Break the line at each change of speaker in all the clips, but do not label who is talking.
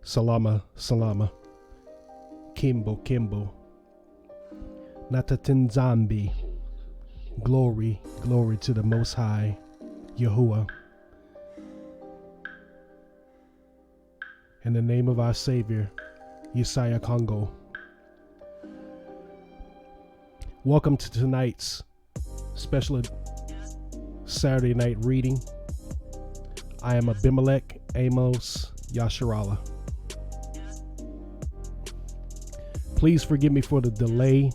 Salama, salama. Kimbo, kimbo. Natatin zambi. Glory, glory to the Most High, Yahuwah. In the name of our Savior, Yeshaya Congo. Welcome to tonight's special Saturday night reading. I am Abimelech Amos Yasharala. Please forgive me for the delay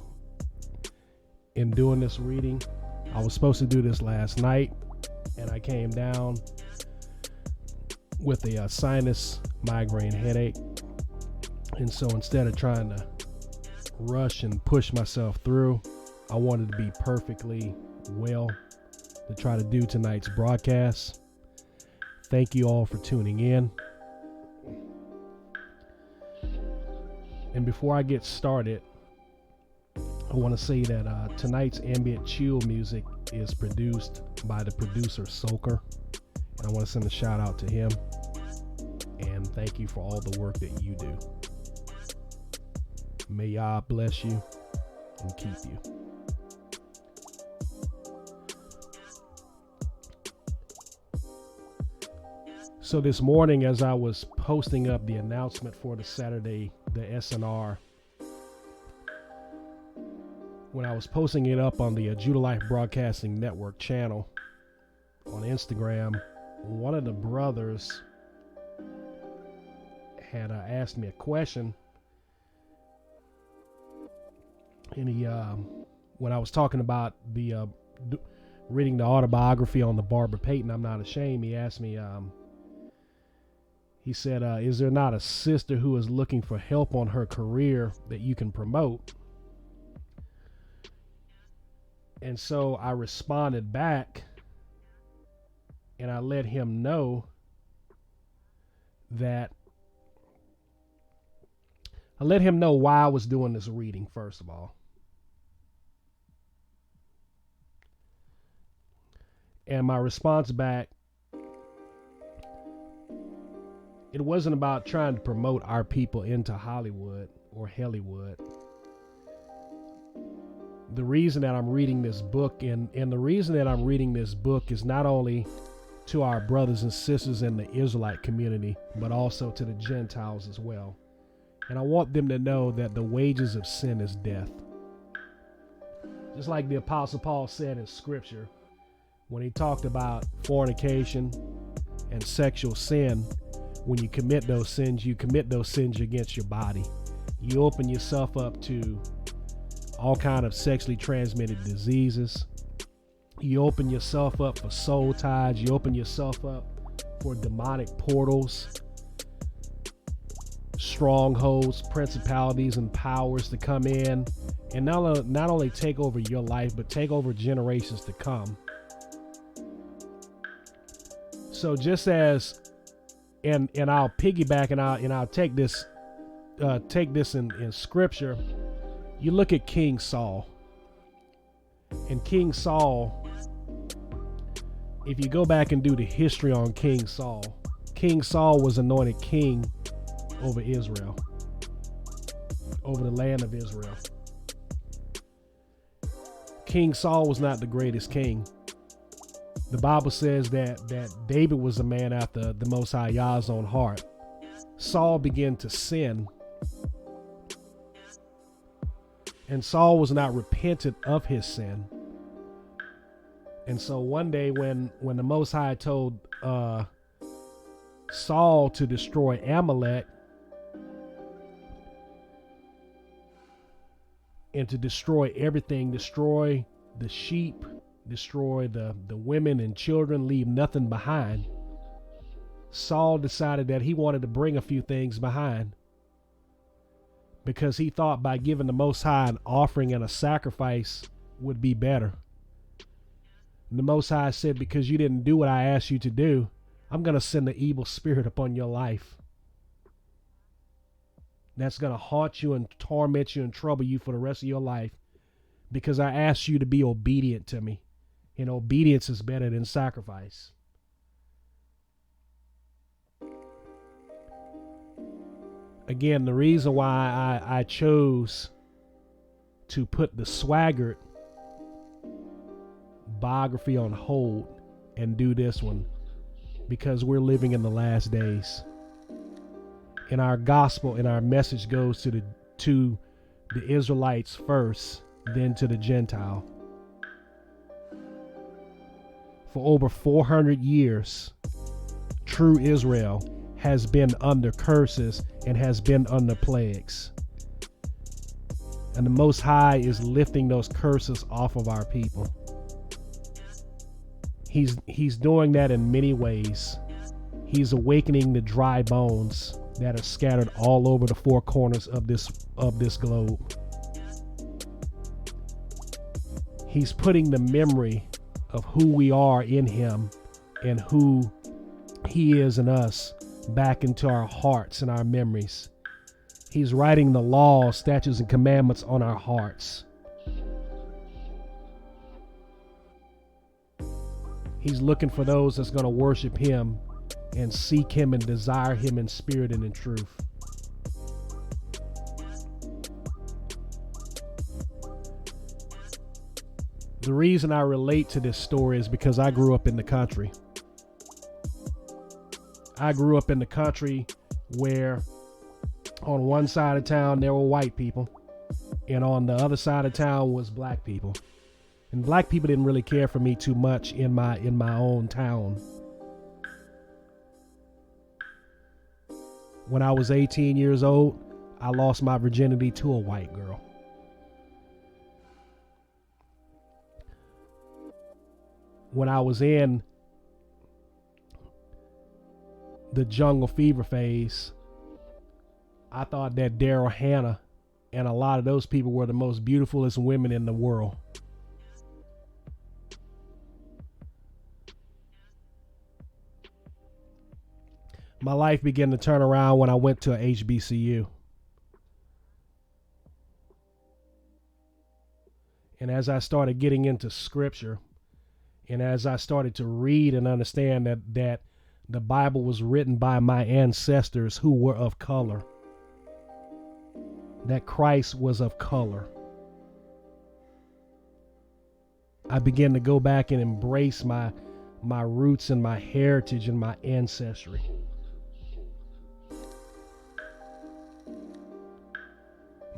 in doing this reading. I was supposed to do this last night, and I came down with a sinus migraine headache. And so instead of trying to rush and push myself through, I wanted to be perfectly well to try to do tonight's broadcast. Thank you all for tuning in. And before I get started, I want to say that tonight's ambient chill music is produced by the producer Soulker. And I want to send a shout out to him. And thank you for all the work that you do. May Yah bless you and keep you. So this morning, as I was posting up the announcement for the Saturday, the SNR, when I was posting it up on the Judah Life Broadcasting Network channel on Instagram, one of the brothers had asked me a question, and he, when I was talking about the reading the autobiography on the Barber Payton, I'm Not Ashamed, he asked me, he said, is there not a sister who is looking for help on her career that you can promote? And so I responded back, and I let him know that why I was doing this reading, first of all. And my response back, it wasn't about trying to promote our people into Hollywood or Hollywood. The reason that I'm reading this book, and the reason that I'm reading this book is not only to our brothers and sisters in the Israelite community, but also to the Gentiles as well. And I want them to know that the wages of sin is death. Just like the Apostle Paul said in Scripture, when he talked about fornication and sexual sin, when you commit those sins against your body. You open yourself up to all kind of sexually transmitted diseases. You open yourself up for soul ties. You open yourself up for demonic portals, strongholds, principalities, and powers to come in and not only take over your life, but take over generations to come. So just as, and I'll piggyback and I'll take this in Scripture. You look at King Saul. And King Saul, if you go back and do the history on King Saul was anointed king over Israel, over the land of Israel. King Saul was not the greatest king. The Bible says that David was a man after the Most High Yah's own heart. Saul began to sin, and Saul was not repentant of his sin. And so one day when the Most High told Saul to destroy Amalek and to destroy everything, destroy the sheep, destroy the women and children, leave nothing behind, Saul decided that he wanted to bring a few things behind, because he thought by giving the Most High an offering and a sacrifice would be better. And the Most High said, because you didn't do what I asked you to do, I'm going to send the evil spirit upon your life. That's going to haunt you and torment you and trouble you for the rest of your life, because I asked you to be obedient to me. And obedience is better than sacrifice. Again, the reason why I chose to put the swaggered biography on hold and do this one, because we're living in the last days. And our gospel and our message goes to the Israelites first, then to the Gentile. For over 400 years, true Israel has been under curses and has been under plagues. And the Most High is lifting those curses off of our people. He's doing that in many ways. He's awakening the dry bones that are scattered all over the four corners of this globe. He's putting the memory of who we are in him and who he is in us back into our hearts and our memories. He's writing the laws, statutes, and commandments on our hearts. He's looking for those that's going to worship him and seek him and desire him in spirit and in truth. The reason I relate to this story is because I grew up in the country. I grew up in the country where on one side of town there were white people, and on the other side of town was black people. And black people didn't really care for me too much in my own town. When I was 18 years old, I lost my virginity to a white girl. When I was in the jungle fever phase, I thought that Daryl Hannah and a lot of those people were the most beautifulest women in the world. My life began to turn around when I went to a HBCU. And as I started getting into scripture, and as I started to read and understand that the Bible was written by my ancestors who were of color, that Christ was of color, I began to go back and embrace my roots and my heritage and my ancestry.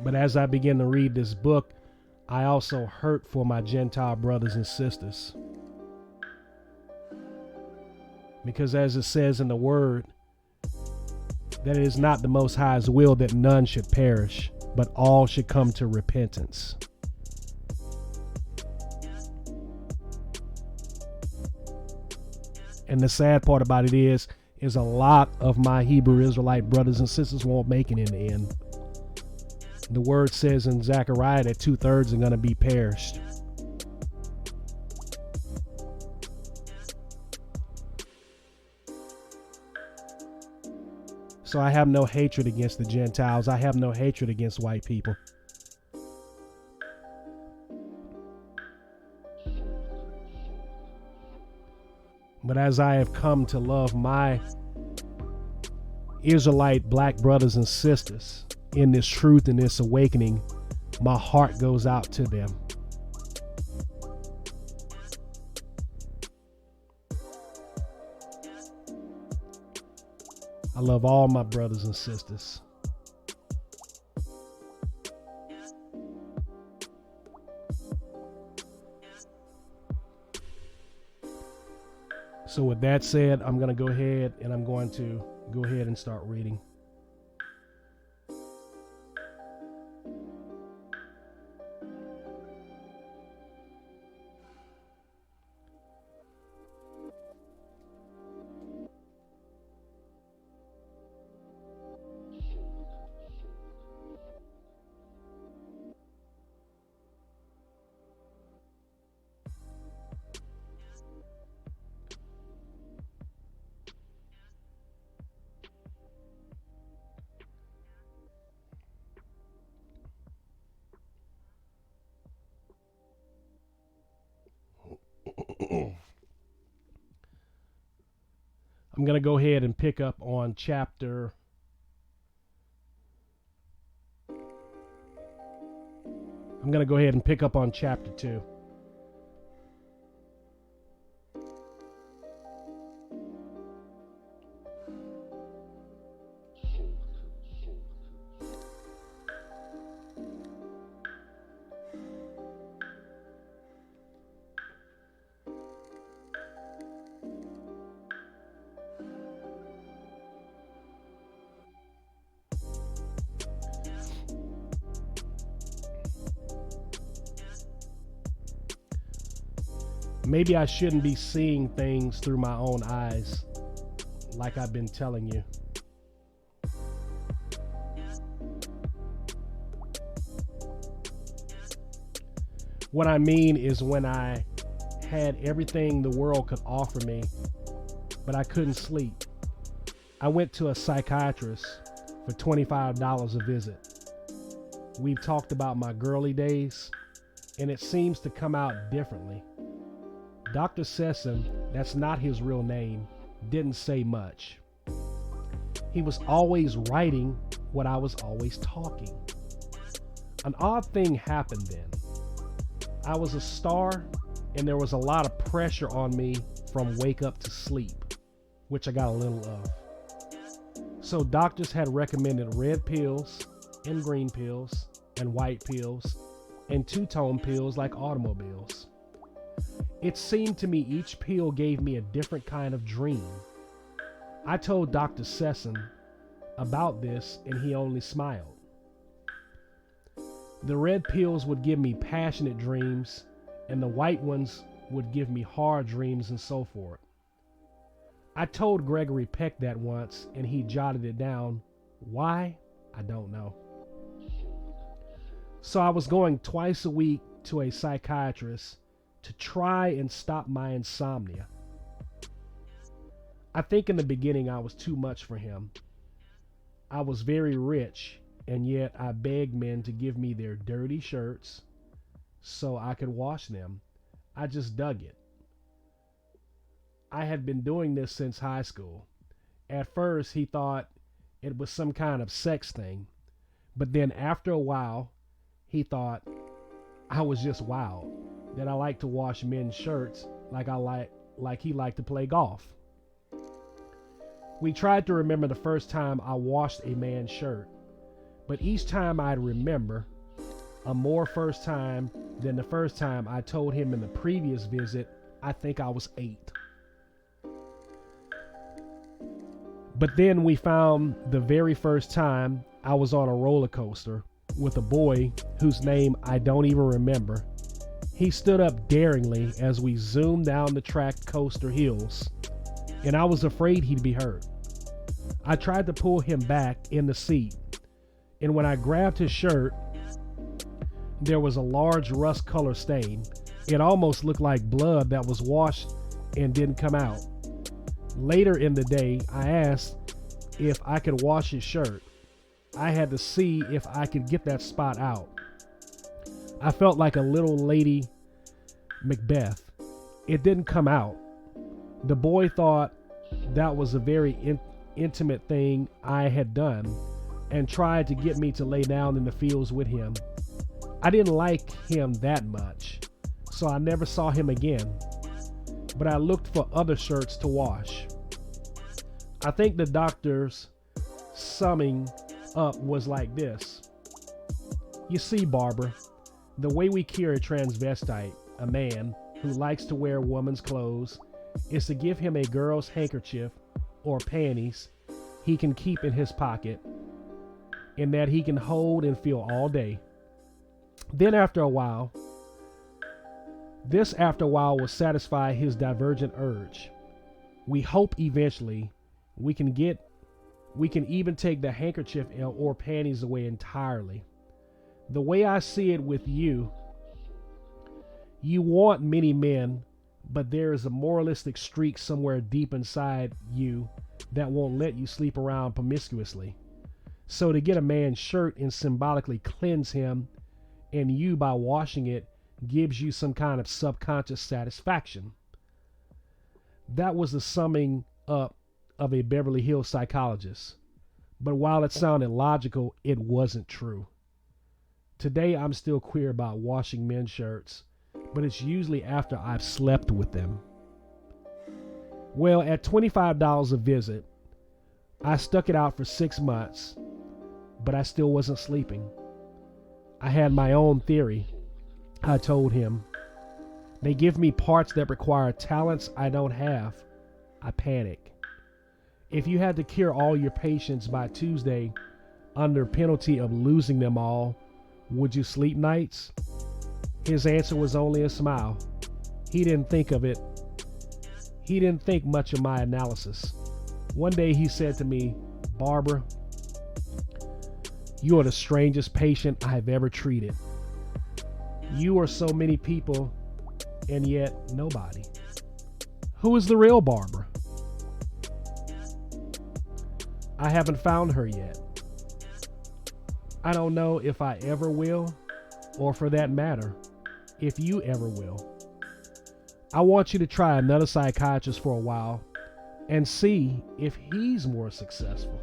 But as I began to read this book, I also hurt for my Gentile brothers and sisters. Because as it says in the word, that it is not the Most High's will that none should perish, but all should come to repentance. And the sad part about it is a lot of my Hebrew Israelite brothers and sisters won't make it in the end. The word says in Zechariah that 2/3 are going to be perished. So I have no hatred against the Gentiles. I have no hatred against white people. But as I have come to love my Israelite black brothers and sisters in this truth and this awakening, my heart goes out to them. I love all my brothers and sisters. So with that said, I'm going to go ahead and start reading. I'm going to go ahead and pick up on chapter 2. Maybe I shouldn't be seeing things through my own eyes, like I've been telling you. What I mean is when I had everything the world could offer me, but I couldn't sleep. I went to a psychiatrist for $25 a visit. We've talked about my girly days, and it seems to come out differently. Dr. Sesson, that's not his real name, didn't say much. He was always writing what I was always talking. An odd thing happened then. I was a star, and there was a lot of pressure on me from wake up to sleep, which I got a little of. So doctors had recommended red pills and green pills and white pills and two-tone pills like automobiles. It seemed to me each pill gave me a different kind of dream. I told Dr. Sesson about this, and he only smiled. The red pills would give me passionate dreams, and the white ones would give me hard dreams and so forth. I told Gregory Peck that once, and he jotted it down. Why? I don't know. So I was going twice a week to a psychiatrist to try and stop my insomnia. I think in the beginning I was too much for him. I was very rich, and yet I begged men to give me their dirty shirts so I could wash them. I just dug it. I had been doing this since high school. At first, he thought it was some kind of sex thing, but then after a while, he thought I was just wild, that I like to wash men's shirts like he liked to play golf. We tried to remember the first time I washed a man's shirt, but each time I'd remember a more first time than the first time I told him in the previous visit. I think I was 8. But then we found the very first time I was on a roller coaster with a boy whose name I don't even remember. He stood up daringly as we zoomed down the track coaster hills, and I was afraid he'd be hurt. I tried to pull him back in the seat, and when I grabbed his shirt, there was a large rust color stain. It almost looked like blood that was washed and didn't come out. Later in the day, I asked if I could wash his shirt. I had to see if I could get that spot out. I felt like a little lady Macbeth. It didn't come out. The boy thought that was a very intimate thing I had done and tried to get me to lay down in the fields with him. I didn't like him that much, so I never saw him again, but I looked for other shirts to wash. I think the doctor's summing up was like this. You see, Barbara, the way we cure a transvestite, a man who likes to wear woman's clothes, is to give him a girl's handkerchief or panties he can keep in his pocket and that he can hold and feel all day. Then after a while will satisfy his divergent urge. We hope eventually we can even take the handkerchief or panties away entirely. The way I see it with you, you want many men, but there is a moralistic streak somewhere deep inside you that won't let you sleep around promiscuously. So to get a man's shirt and symbolically cleanse him and you by washing it gives you some kind of subconscious satisfaction. That was the summing up of a Beverly Hills psychologist. But while it sounded logical, it wasn't true. Today I'm still queer about washing men's shirts, but it's usually after I've slept with them. Well, at $25 a visit, I stuck it out for 6 months, but I still wasn't sleeping. I had my own theory. I told him, they give me parts that require talents I don't have. I panic. If you had to cure all your patients by Tuesday under penalty of losing them all, would you sleep nights? His answer was only a smile. He didn't think of it. He didn't think much of my analysis. One day he said to me, "Barbara, you are the strangest patient I have ever treated. You are so many people, and yet nobody. Who is the real Barbara?" I haven't found her yet. I don't know if I ever will, or for that matter, if you ever will. I want you to try another psychiatrist for a while and see if he's more successful.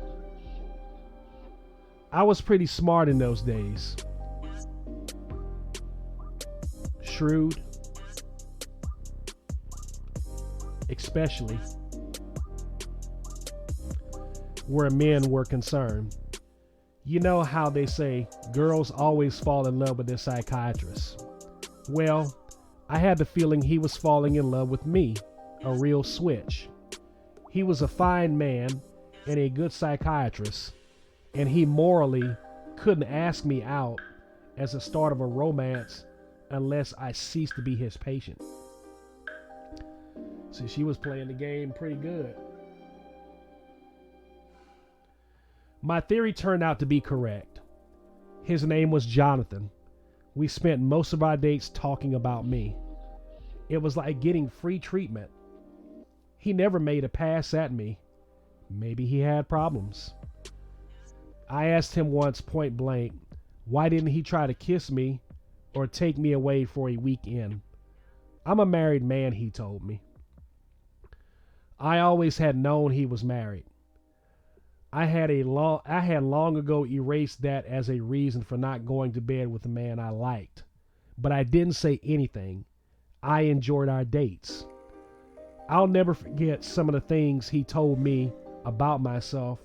I was pretty smart in those days. Shrewd, especially where men were concerned. You know how they say girls always fall in love with their psychiatrist. Well, I had the feeling he was falling in love with me, a real switch. He was a fine man and a good psychiatrist, and he morally couldn't ask me out as a start of a romance unless I ceased to be his patient. See, she was playing the game pretty good. My theory turned out to be correct. His name was Jonathan. We spent most of our dates talking about me. It was like getting free treatment. He never made a pass at me. Maybe he had problems. I asked him once point blank, why didn't he try to kiss me or take me away for a weekend? I'm a married man, he told me. I always had known he was married. I had long ago erased that as a reason for not going to bed with a man I liked. But I didn't say anything. I enjoyed our dates. I'll never forget some of the things he told me about myself,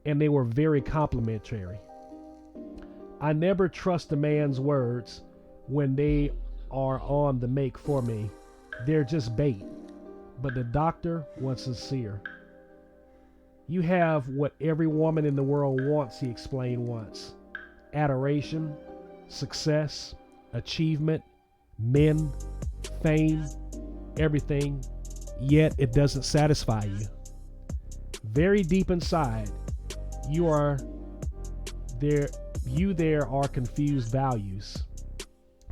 and they were very complimentary. I never trust a man's words when they are on the make for me. They're just bait. But the doctor was sincere. You have what every woman in the world wants, he explained once. Adoration, success, achievement, men, fame, everything, yet it doesn't satisfy you. Very deep inside, there are confused values.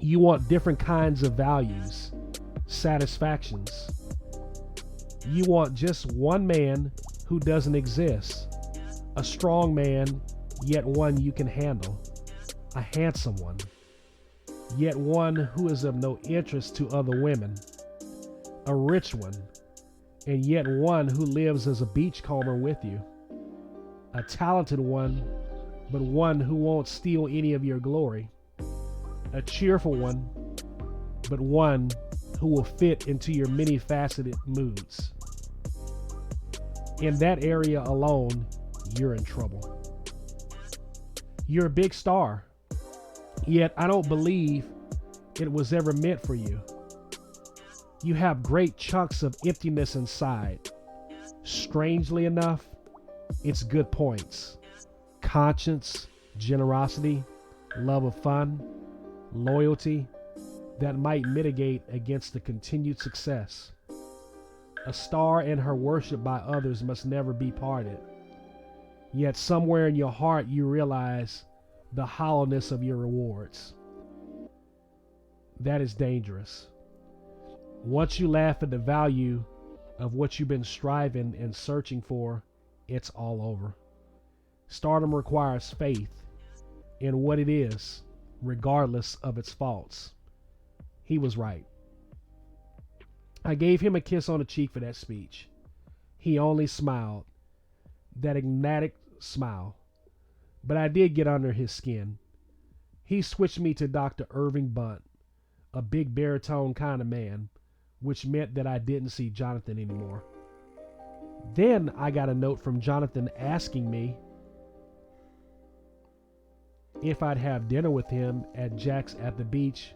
You want different kinds of values, satisfactions. You want just one man who doesn't exist. A strong man, yet one you can handle. A handsome one, yet one who is of no interest to other women. A rich one, and yet one who lives as a beachcomber with you. A talented one, but one who won't steal any of your glory. A cheerful one, but one who will fit into your many-faceted moods. In that area alone, you're in trouble. You're a big star, yet I don't believe it was ever meant for you. You have great chunks of emptiness inside. Strangely enough, it's good points. Conscience, generosity, love of fun, loyalty that might mitigate against the continued success. A star and her worship by others must never be parted. Yet somewhere in your heart you realize the hollowness of your rewards. That is dangerous. Once you laugh at the value of what you've been striving and searching for, it's all over. Stardom requires faith in what it is, regardless of its faults. He was right. I gave him a kiss on the cheek for that speech. He only smiled, that enigmatic smile. But I did get under his skin. He switched me to Dr. Irving Bunt, a big baritone kind of man, which meant that I didn't see Jonathan anymore. Then I got a note from Jonathan asking me if I'd have dinner with him at Jack's at the beach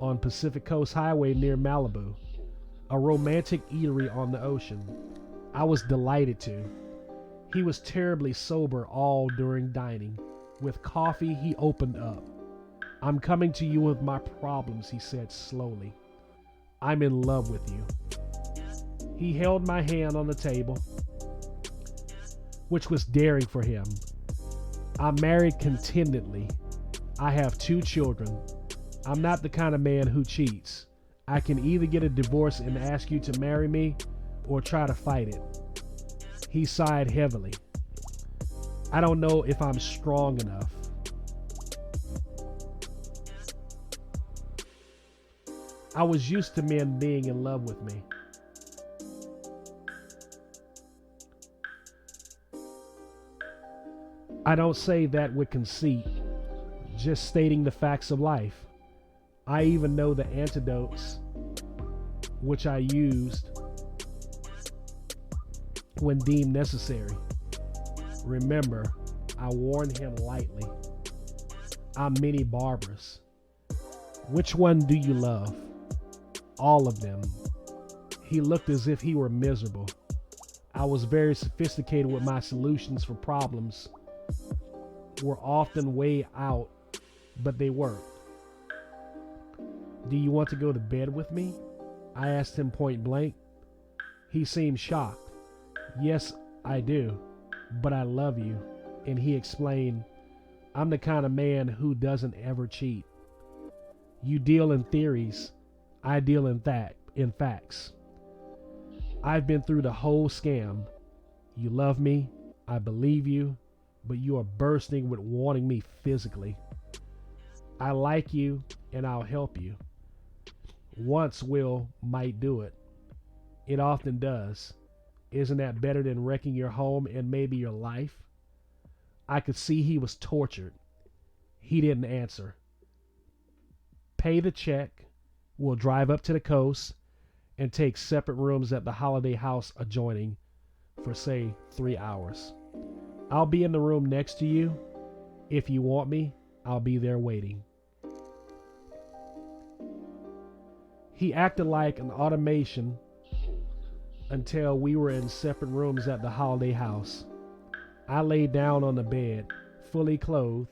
on Pacific Coast Highway near Malibu, a romantic eatery on the ocean. I was delighted to. He was terribly sober all during dining. With coffee, he opened up. I'm coming to you with my problems, he said slowly. I'm in love with you. He held my hand on the table, which was daring for him. I'm married contentedly. I have 2 children. I'm not the kind of man who cheats. I can either get a divorce and ask you to marry me or try to fight it. He sighed heavily. I don't know if I'm strong enough. I was used to men being in love with me. I don't say that with conceit, just stating the facts of life. I even know the antidotes which I used when deemed necessary. Remember, I warned him lightly. I'm many Barbaras. Which one do you love? All of them. He looked as if he were miserable. I was very sophisticated with my solutions for problems. Were often way out, but they worked. Do you want to go to bed with me? I asked him point blank. He seemed shocked. Yes, I do, but I love you. And he explained, I'm the kind of man who doesn't ever cheat. You deal in theories. I deal in facts. I've been through the whole scam. You love me. I believe you. But you are bursting with wanting me physically. I like you and I'll help you. Once might do it. It often does. Isn't that better than wrecking your home and maybe your life? I could see he was tortured. He didn't answer. Pay the check. We'll drive up to the coast and take separate rooms at the holiday house adjoining for, say, 3 hours. I'll be in the room next to you. If you want me, I'll be there waiting. He acted like an automation until we were in separate rooms at the holiday house. I lay down on the bed, fully clothed,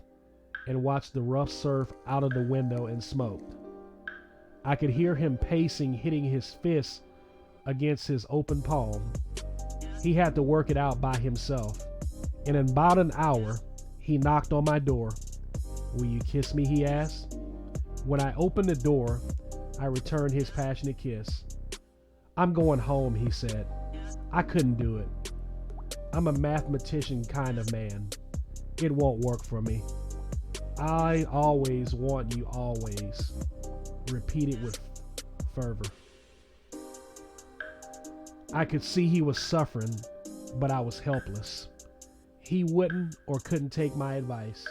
and watched the rough surf out of the window and smoked. I could hear him pacing, hitting his fists against his open palm. He had to work it out by himself. And in about an hour, he knocked on my door. Will you kiss me? He asked. When I opened the door, I returned his passionate kiss. I'm going home, he said. I couldn't do it. I'm a mathematician kind of man. It won't work for me. I always want you always. Repeated with fervor. I could see he was suffering, but I was helpless. He wouldn't or couldn't take my advice.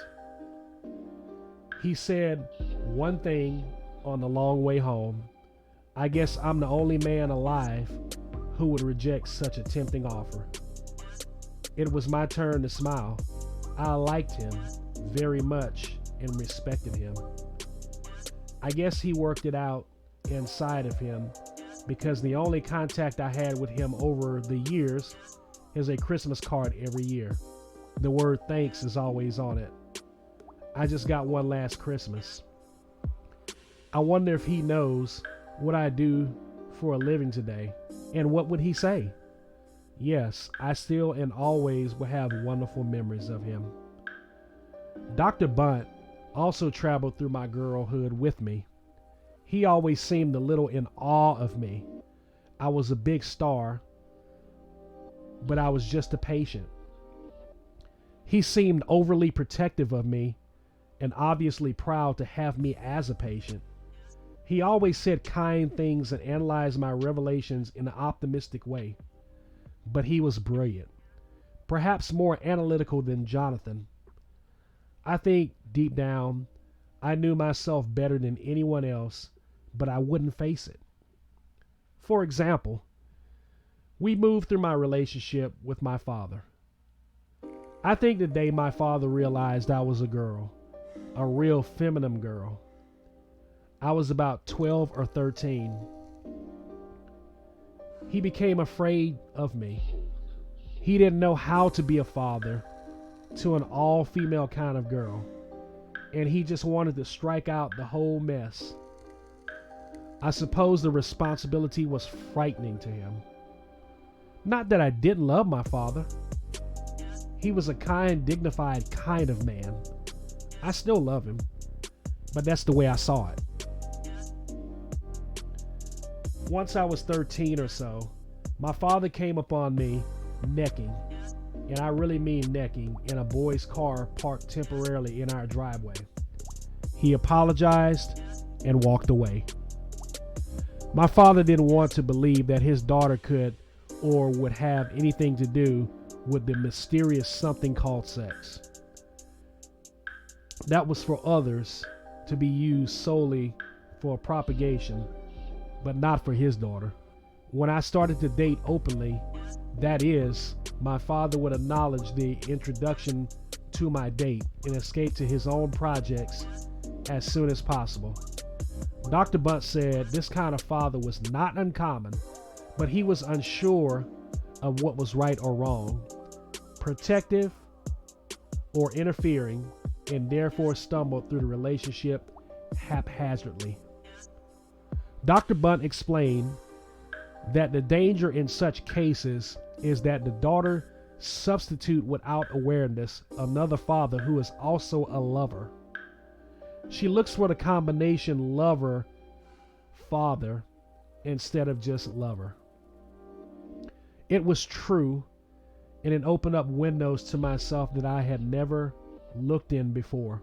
He said one thing on the long way home. I guess I'm the only man alive who would reject such a tempting offer. It was my turn to smile. I liked him very much and respected him. I guess he worked it out inside of him because the only contact I had with him over the years is a Christmas card every year. The word thanks is always on it. I just got one last Christmas. I wonder if he knows what I do for a living today, and what would he say? Yes, I still and always will have wonderful memories of him. Dr. Bunt also traveled through my girlhood with me. He always seemed a little in awe of me. I was a big star, but I was just a patient. He seemed overly protective of me and obviously proud to have me as a patient. He always said kind things and analyzed my revelations in an optimistic way. But he was brilliant, perhaps more analytical than Jonathan. I think deep down, I knew myself better than anyone else, but I wouldn't face it. For example, we moved through my relationship with my father. I think the day my father realized I was a girl, a real feminine girl. I was about 12 or 13. He became afraid of me. He didn't know how to be a father to an all-female kind of girl, and he just wanted to strike out the whole mess. I suppose the responsibility was frightening to him. Not that I didn't love my father. He was a kind, dignified kind of man. I still love him, but that's the way I saw it. Once I was 13 or so, my father came upon me necking, and I really mean necking, in a boy's car parked temporarily in our driveway. He apologized and walked away. My father didn't want to believe that his daughter could or would have anything to do with the mysterious something called sex. That was for others to be used solely for propagation, but not for his daughter. When I started to date openly, that is, my father would acknowledge the introduction to my date and escape to his own projects as soon as possible. Dr. Bunt said this kind of father was not uncommon, but he was unsure of what was right or wrong, protective or interfering, and therefore stumbled through the relationship haphazardly. Dr. Bunt explained that the danger in such cases is that the daughter substitute without awareness another father who is also a lover. She looks for the combination lover father instead of just lover. It was true, and it opened up windows to myself that I had never looked in before.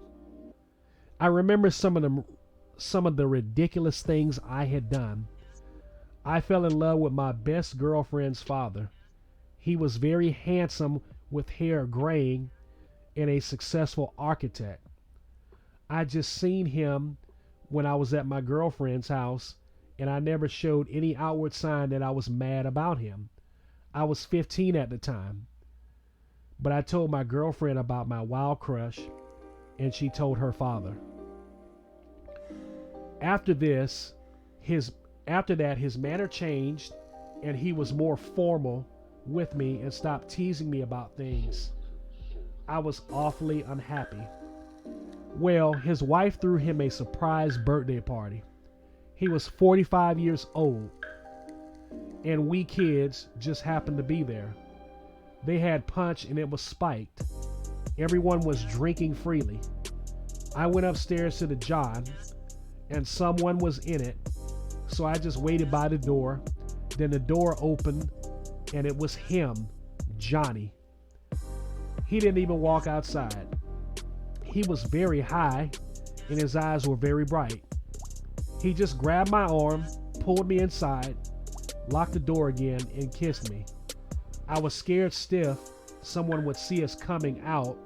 I remember some of the ridiculous things I had done. I fell in love with my best girlfriend's father. He was very handsome with hair graying and a successful architect. I just seen him when I was at my girlfriend's house, and I never showed any outward sign that I was mad about him. I was 15 at the time. But I told my girlfriend about my wild crush, and she told her father. After that, his manner changed, and he was more formal with me and stopped teasing me about things. I was awfully unhappy. Well, his wife threw him a surprise birthday party. He was 45 years old, and we kids just happened to be there. They had punch and it was spiked. Everyone was drinking freely. I went upstairs to the John, and someone was in it, so I just waited by the door. Then the door opened, and it was him, Johnny. He didn't even walk outside. He was very high, and his eyes were very bright. He just grabbed my arm, pulled me inside, locked the door again, and kissed me. I was scared stiff someone would see us coming out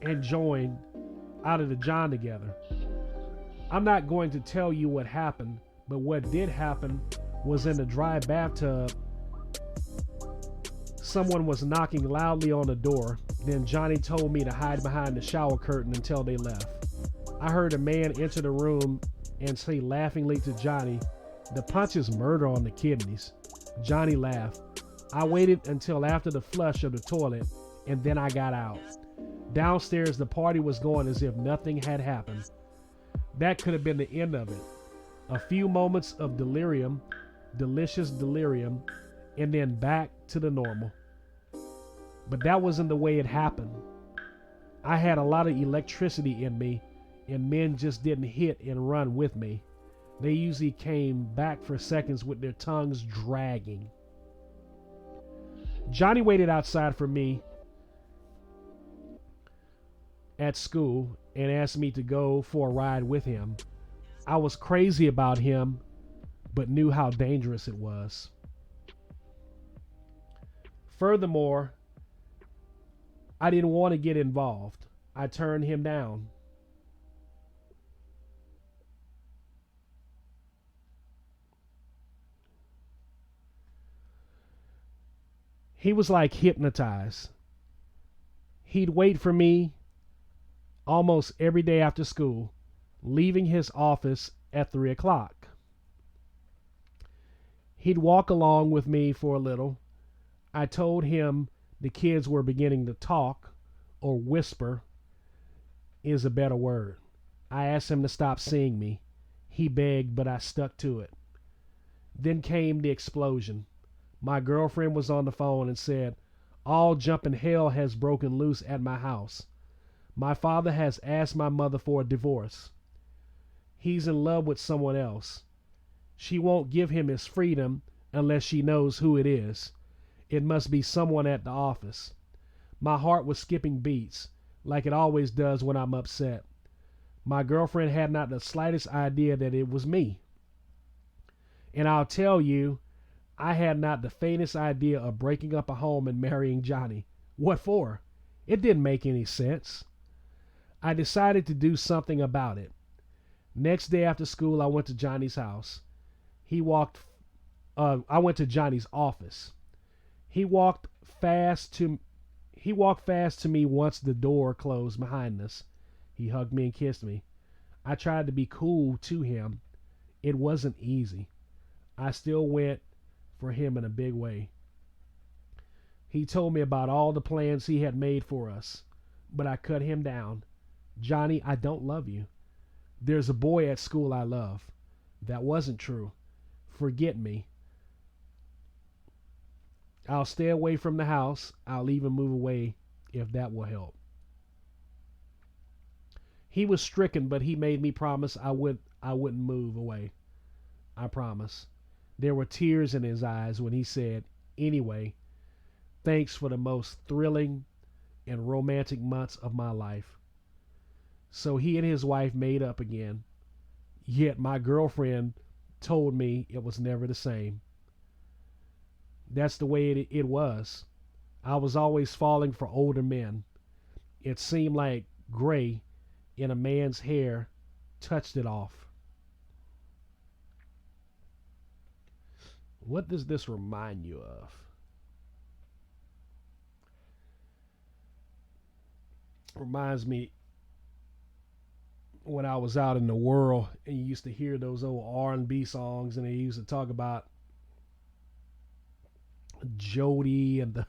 and join out of the John together. I'm not going to tell you what happened, but what did happen was in the dry bathtub, someone was knocking loudly on the door. Then Johnny told me to hide behind the shower curtain until they left. I heard a man enter the room and say laughingly to Johnny, "The punch is murder on the kidneys." Johnny laughed. I waited until after the flush of the toilet, and then I got out. Downstairs, the party was going as if nothing had happened. That could have been the end of it. A few moments of delirium, delicious delirium, and then back to the normal. But that wasn't the way it happened. I had a lot of electricity in me, and men just didn't hit and run with me. They usually came back for seconds with their tongues dragging. Johnny waited outside for me at school and asked me to go for a ride with him. I was crazy about him, but knew how dangerous it was. Furthermore, I didn't want to get involved. I turned him down. He was like hypnotized. He'd wait for me almost every day after school, leaving his office at 3 o'clock. He'd walk along with me for a little. I told him the kids were beginning to talk or whisper is a better word. I asked him to stop seeing me. He begged, but I stuck to it. Then came the explosion. My girlfriend was on the phone and said, all jumping hell has broken loose at my house. My father has asked my mother for a divorce. He's in love with someone else. She won't give him his freedom unless she knows who it is. It must be someone at the office. My heart was skipping beats, like it always does when I'm upset. My girlfriend had not the slightest idea that it was me. And I'll tell you, I had not the faintest idea of breaking up a home and marrying Johnny. What for? It didn't make any sense. I decided to do something about it. Next day after school, I went to Johnny's house. I went to Johnny's office. He walked fast to me once the door closed behind us. He hugged me and kissed me. I tried to be cool to him. It wasn't easy. I still went for him in a big way. He told me about all the plans he had made for us, but I cut him down. Johnny, I don't love you. There's a boy at school I love. That wasn't true. Forget me. I'll stay away from the house. I'll even move away if that will help. He was stricken, but he made me promise I wouldn't move away. I promise. There were tears in his eyes when he said, anyway, thanks for the most thrilling and romantic months of my life. So he and his wife made up again. Yet my girlfriend told me it was never the same. That's the way it was. I was always falling for older men. It seemed like gray in a man's hair touched it off. What does this remind you of? Reminds me when I was out in the world and you used to hear those old R&B songs and they used to talk about Jody and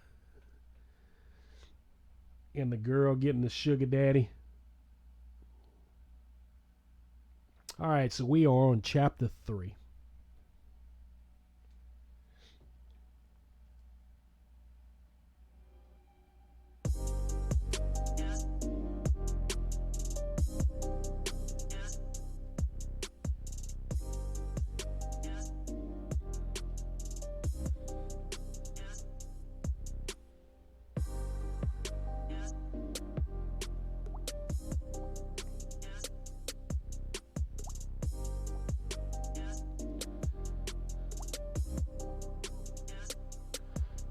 the girl getting the sugar daddy. All right, so we are on chapter 3.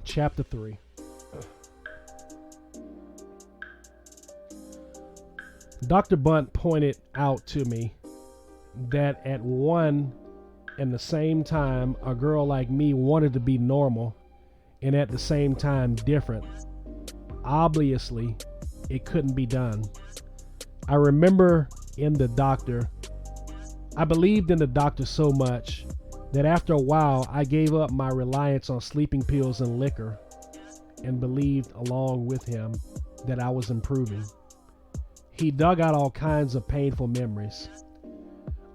Chapter 3. Dr. Bunt pointed out to me that at one and the same time, a girl like me wanted to be normal and at the same time different. Obviously, it couldn't be done. I remember I believed in the doctor so much that after a while I gave up my reliance on sleeping pills and liquor and believed along with him that I was improving. He dug out all kinds of painful memories.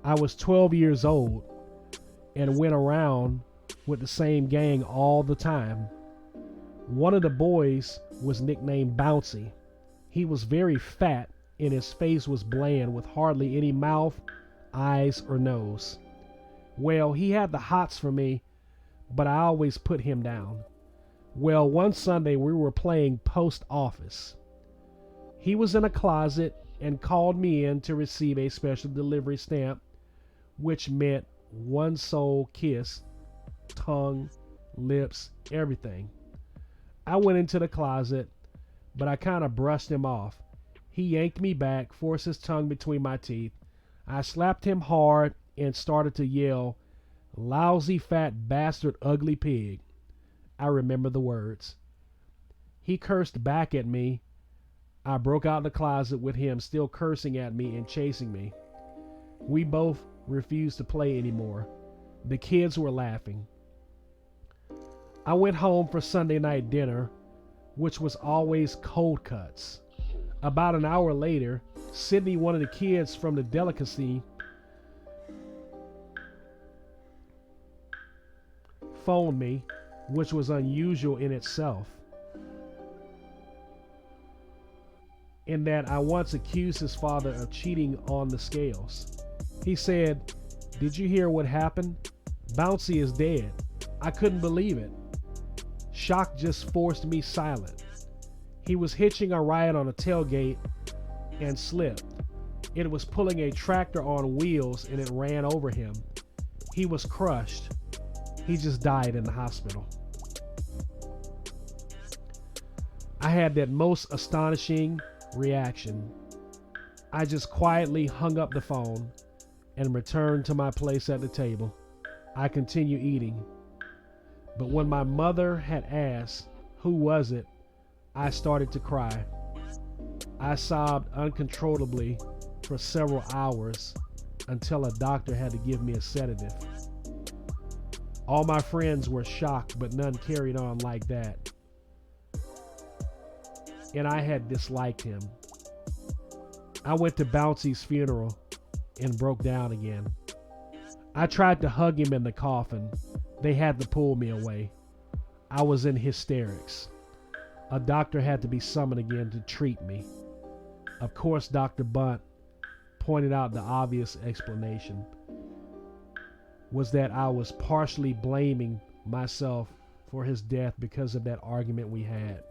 I was 12 years old and went around with the same gang all the time. One of the boys was nicknamed Bouncy. He was very fat and his face was bland with hardly any mouth, eyes, or nose. Well, he had the hots for me, but I always put him down. Well, one Sunday we were playing post office. He was in a closet and called me in to receive a special delivery stamp, which meant one soul kiss, tongue, lips, everything. I went into the closet, but I kind of brushed him off. He yanked me back, forced his tongue between my teeth. I slapped him hard and started to yell, "Lousy fat bastard ugly pig." I remember the words. He cursed back at me. I broke out the closet with him still cursing at me and chasing me. We both refused to play anymore. The kids were laughing. I went home for Sunday night dinner, which was always cold cuts. About an hour later, Sydney, one of the kids from the delicacy, phoned me, which was unusual in itself, in that I once accused his father of cheating on the scales. He said, "Did you hear what happened? Bouncy is dead." I couldn't believe it. Shock just forced me silent. He was hitching a ride on a tailgate and slipped. It was pulling a tractor on wheels and it ran over him. He was crushed. He just died in the hospital. I had that most astonishing reaction. I just quietly hung up the phone and returned to my place at the table. I continued eating. But when my mother had asked, "Who was it?" I started to cry. I sobbed uncontrollably for several hours until a doctor had to give me a sedative. All my friends were shocked, but none carried on like that. And I had disliked him. I went to Bouncy's funeral and broke down again. I tried to hug him in the coffin. They had to pull me away. I was in hysterics. A doctor had to be summoned again to treat me. Of course, Dr. Bunt pointed out the obvious explanation was that I was partially blaming myself for his death because of that argument we had.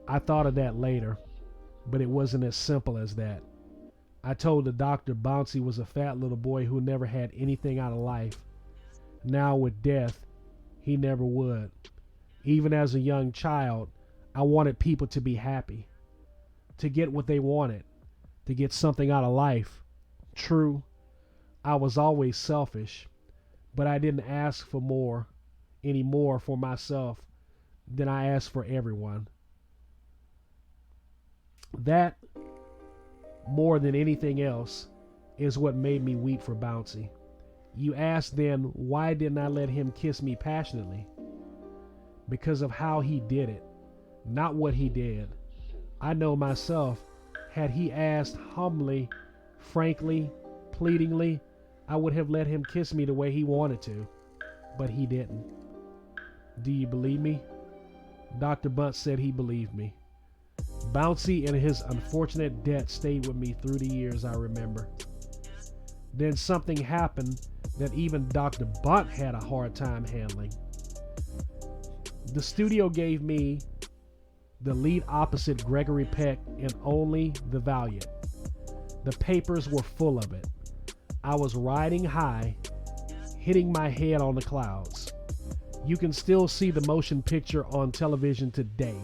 I thought of that later, but it wasn't as simple as that. I told the doctor Bouncy was a fat little boy who never had anything out of life. Now with death, he never would. Even as a young child, I wanted people to be happy, to get what they wanted, to get something out of life. True, I was always selfish, but I didn't ask for more, any more for myself than I asked for everyone. That, more than anything else, is what made me weep for Bouncy. You ask then, why didn't I let him kiss me passionately? Because of how he did it, not what he did. I know myself, had he asked humbly, frankly, pleadingly, I would have let him kiss me the way he wanted to, but he didn't. Do you believe me? Dr. Bunt said he believed me. Bouncy and his unfortunate death stayed with me through the years, I remember. Then something happened that even Dr. Bunt had a hard time handling. The studio gave me the lead opposite Gregory Peck in Only the Valiant. The papers were full of it. I was riding high, hitting my head on the clouds. You can still see the motion picture on television today.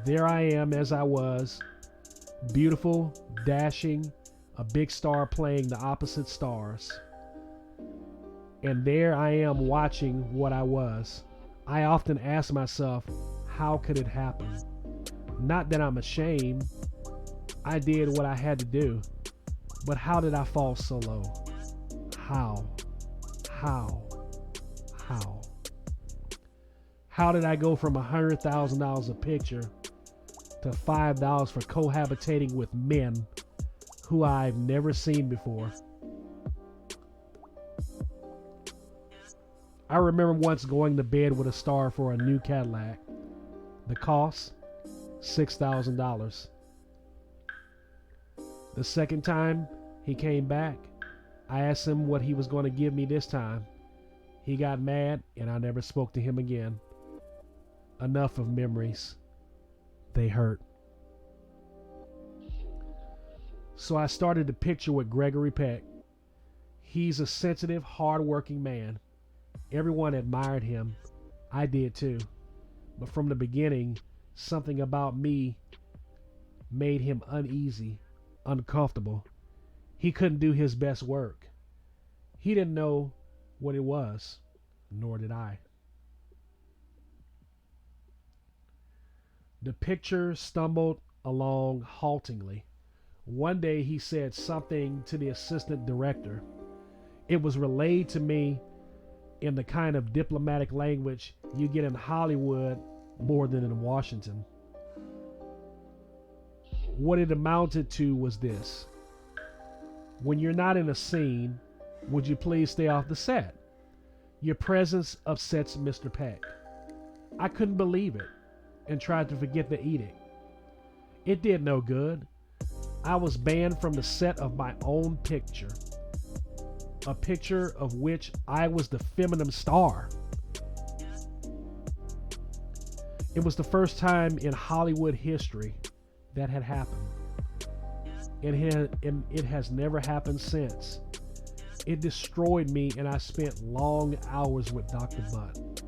There I am as I was, beautiful, dashing, a big star playing the opposite stars. And there I am watching what I was. I often ask myself, how could it happen? Not that I'm ashamed. I did what I had to do. But how did I fall so low? How? How did I go from $100,000 a picture to $5 for cohabitating with men who I've never seen before? I remember once going to bed with a star for a new Cadillac. The cost, $6,000. The second time he came back, I asked him what he was going to give me this time. He got mad and I never spoke to him again. Enough of memories. They hurt. So I started to picture with Gregory Peck. He's a sensitive, hard-working man. Everyone admired him. I did too. But from the beginning, something about me made him uneasy, uncomfortable. He couldn't do his best work. He didn't know what it was, nor did I. The picture stumbled along haltingly. One day he said something to the assistant director. It was relayed to me in the kind of diplomatic language you get in Hollywood more than in Washington. What it amounted to was this: when you're not in a scene, would you please stay off the set? Your presence upsets Mr. Peck. I couldn't believe it and tried to forget the edict. It did no good. I was banned from the set of my own picture, a picture of which I was the feminine star. It was the first time in Hollywood history that had happened. And it has never happened since. It destroyed me, and I spent long hours with Dr. Butt.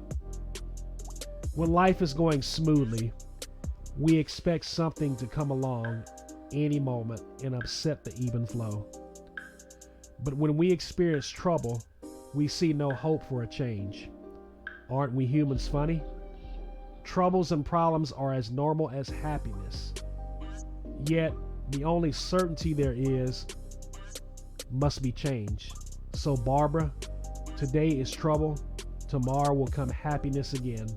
When life is going smoothly, we expect something to come along any moment and upset the even flow. But when we experience trouble, we see no hope for a change. Aren't we humans funny? Troubles and problems are as normal as happiness. Yet, the only certainty there is must be change. So Barbara, today is trouble, tomorrow will come happiness again.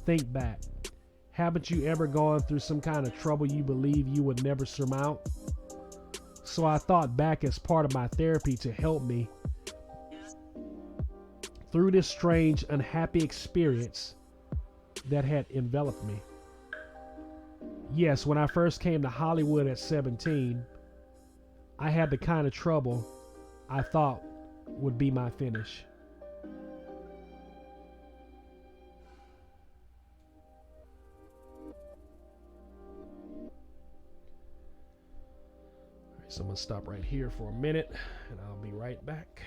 Think back. Haven't you ever gone through some kind of trouble you believe you would never surmount? So I thought back as part of my therapy to help me through this strange, unhappy experience that had enveloped me. Yes, when I first came to Hollywood at 17, I had the kind of trouble I thought would be my finish. Alright, so I'm going to stop right here for a minute and I'll be right back.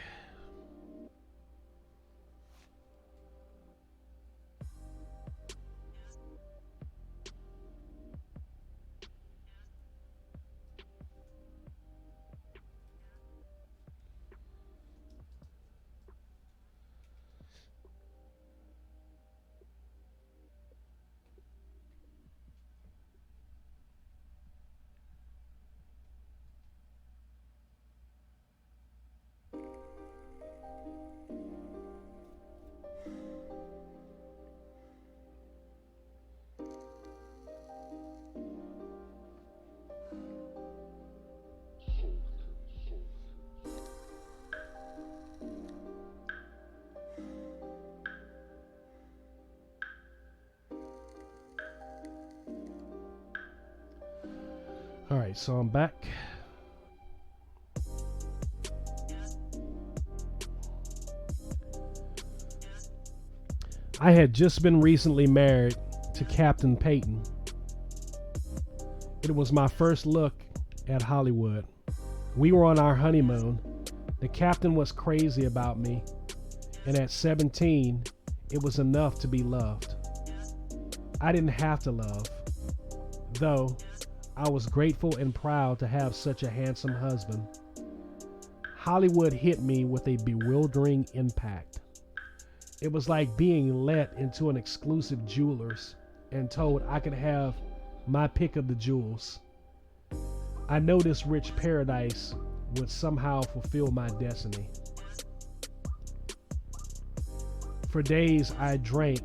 All right, so I'm back. I had just been recently married to Captain Payton. It was my first look at Hollywood. We were on our honeymoon. The captain was crazy about me, and at 17, it was enough to be loved. I didn't have to love, though I was grateful and proud to have such a handsome husband. Hollywood hit me with a bewildering impact. It was like being let into an exclusive jeweler's and told I could have my pick of the jewels. I know this rich paradise would somehow fulfill my destiny. For days I drank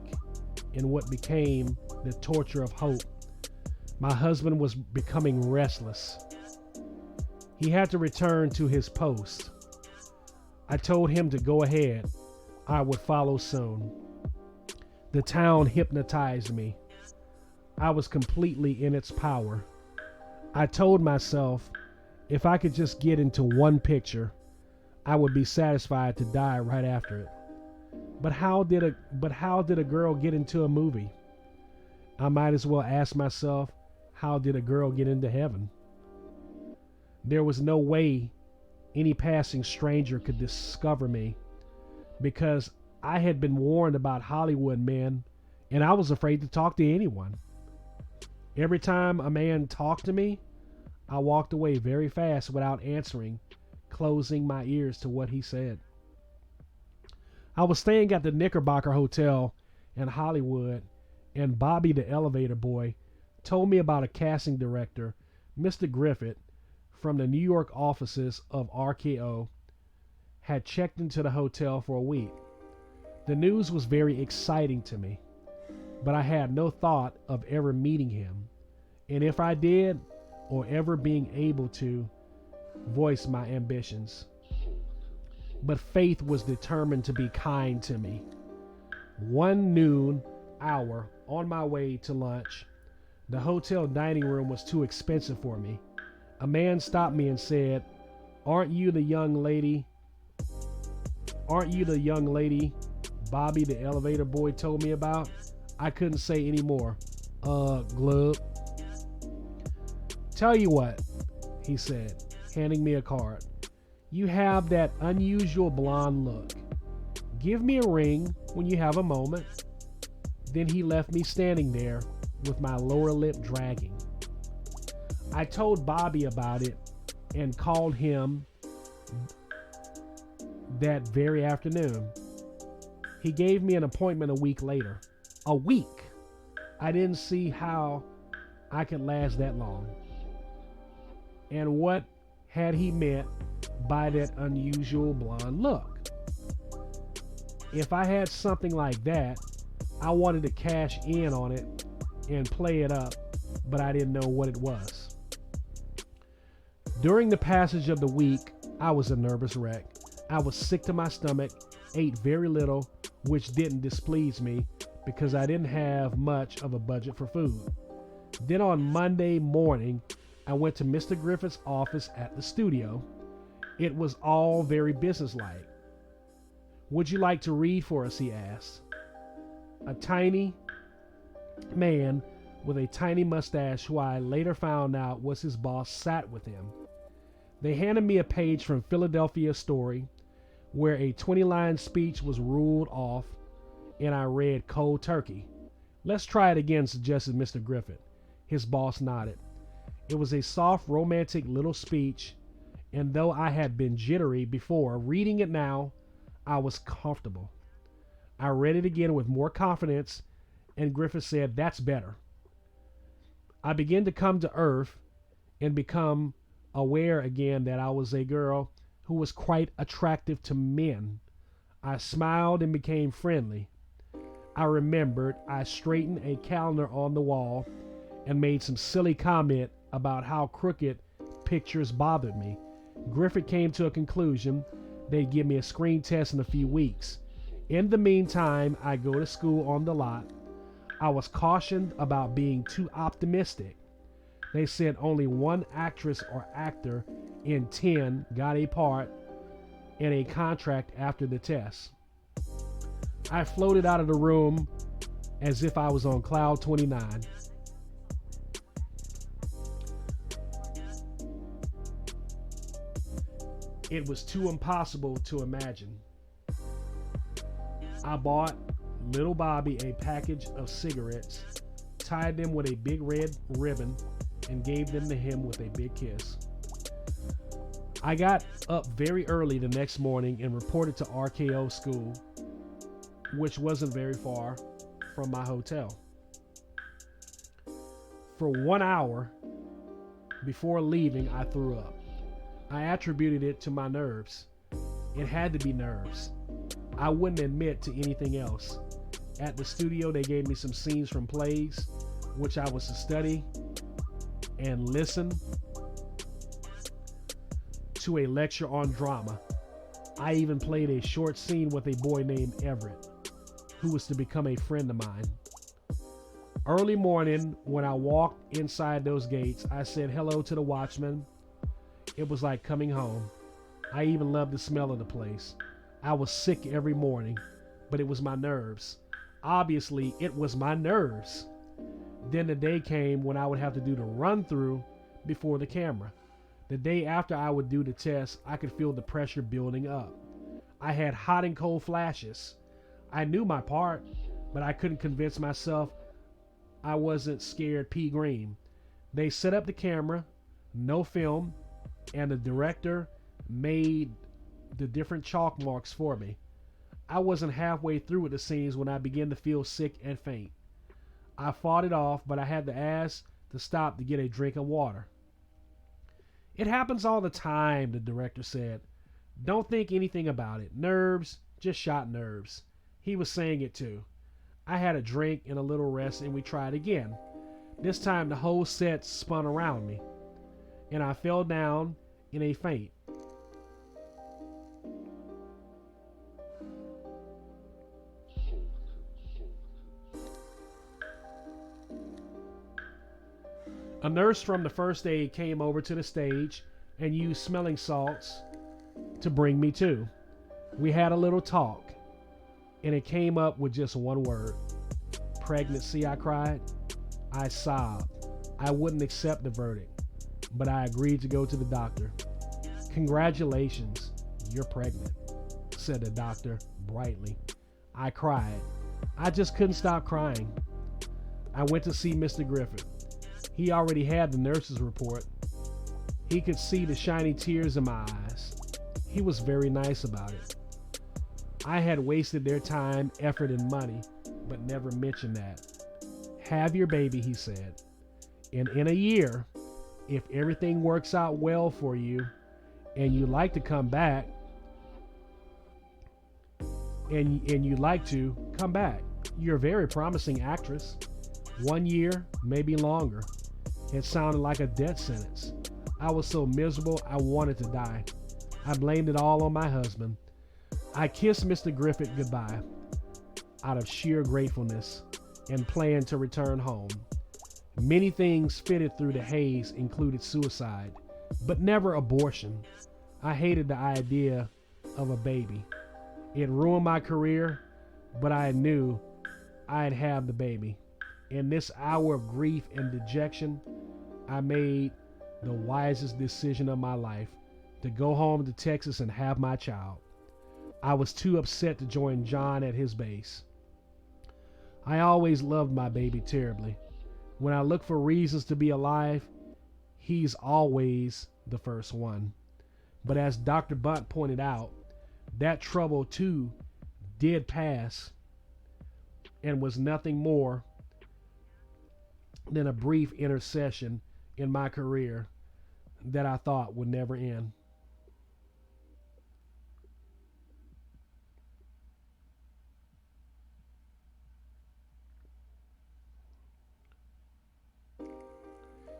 in what became the torture of hope. My husband was becoming restless. He had to return to his post. I told him to go ahead. I would follow soon. The town hypnotized me. I was completely in its power. I told myself if I could just get into one picture, I would be satisfied to die right after it. But how did a girl get into a movie? I might as well ask myself, how did a girl get into heaven? There was no way any passing stranger could discover me because I had been warned about Hollywood men and I was afraid to talk to anyone. Every time a man talked to me, I walked away very fast without answering, closing my ears to what he said. I was staying at the Knickerbocker Hotel in Hollywood, and Bobby the elevator boy told me about a casting director, Mr. Griffith, from the New York offices of RKO, had checked into the hotel for a week. The news was very exciting to me, but I had no thought of ever meeting him. And if I did, or ever being able to voice my ambitions. But fate was determined to be kind to me. One noon hour on my way to lunch, the hotel dining room was too expensive for me. A man stopped me and said, Aren't you the young lady Bobby the elevator boy told me about?" I couldn't say any more. Glub. "Tell you what," he said, handing me a card. "You have that unusual blonde look. Give me a ring when you have a moment." Then he left me standing there with my lower lip dragging. I told Bobby about it and called him that very afternoon. He gave me an appointment a week later. A week! I didn't see how I could last that long. And what had he meant by that unusual blonde look? If I had something like that, I wanted to cash in on it and play it up, but I didn't know what it was. During the passage of the week, I was a nervous wreck. I was sick to my stomach, ate very little, which didn't displease me because I didn't have much of a budget for food. Then on Monday morning, I went to Mr. Griffith's office at the studio. It was all very businesslike. "Would you like to read for us?" he asked. A tiny man with a tiny mustache, who I later found out was his boss, sat with him. They handed me a page from Philadelphia Story where a 20-line speech was ruled off, and I read cold turkey. "Let's try it again," suggested Mr. Griffith. His boss nodded. It was a soft, romantic little speech, and though I had been jittery before, reading it now, I was comfortable. I read it again with more confidence, and Griffith said, "That's better." I began to come to earth and become aware again that I was a girl who was quite attractive to men. I smiled and became friendly. I remembered I straightened a calendar on the wall and made some silly comment about how crooked pictures bothered me. Griffith came to a conclusion they'd give me a screen test in a few weeks. In the meantime, I go to school on the lot. I was cautioned about being too optimistic. They said only one actress or actor in 10 got a part and a contract after the test. I floated out of the room as if I was on cloud 29. It was too impossible to imagine. I bought little Bobby a package of cigarettes, tied them with a big red ribbon, and gave them to him with a big kiss. I got up very early the next morning and reported to RKO school, which wasn't very far from my hotel. For 1 hour before leaving, I threw up. I attributed it to my nerves. It had to be nerves. I wouldn't admit to anything else. At the studio, they gave me some scenes from plays, which I was to study and listen to a lecture on drama. I even played a short scene with a boy named Everett, who was to become a friend of mine. Early morning, when I walked inside those gates, I said hello to the watchman. It was like coming home. I even loved the smell of the place. I was sick every morning, but it was my nerves. Obviously, it was my nerves. Then the day came when I would have to do the run-through before the camera. The day after I would do the test, I could feel the pressure building up. I had hot and cold flashes. I knew my part, but I couldn't convince myself I wasn't scared pea green. They set up the camera, no film, and the director made the different chalk marks for me. I wasn't halfway through with the scenes when I began to feel sick and faint. I fought it off, but I had to ask to stop to get a drink of water. "It happens all the time," the director said. "Don't think anything about it. Nerves, just shot nerves." He was saying it too. I had a drink and a little rest, and we tried again. This time the whole set spun around me. and I fell down in a faint. A nurse from the first aid came over to the stage and used smelling salts to bring me to. We had a little talk, and it came up with just one word. Pregnancy, I cried. I sobbed. I wouldn't accept the verdict, but I agreed to go to the doctor. Congratulations, you're pregnant, said the doctor brightly. I cried. I just couldn't stop crying. I went to see Mr. Griffith. He already had the nurse's report. He could see the shiny tears in my eyes. He was very nice about it. I had wasted their time, effort, and money, but never mentioned that. Have your baby, he said. And in a year, if everything works out well for you and you like to come back, and you like to come back, you're a very promising actress. 1 year, maybe longer. It sounded like a death sentence. I was so miserable, I wanted to die. I blamed it all on my husband. I kissed Mr. Griffith goodbye out of sheer gratefulness and planned to return home. Many things fitted through the haze included suicide, but never abortion. I hated the idea of a baby. It ruined my career, but I knew I'd have the baby. In this hour of grief and dejection, I made the wisest decision of my life to go home to Texas and have my child. I was too upset to join John at his base. I always loved my baby terribly. When I look for reasons to be alive, he's always the first one. But as Dr. Bunt pointed out, that trouble too did pass and was nothing more than a brief intercession in my career that I thought would never end.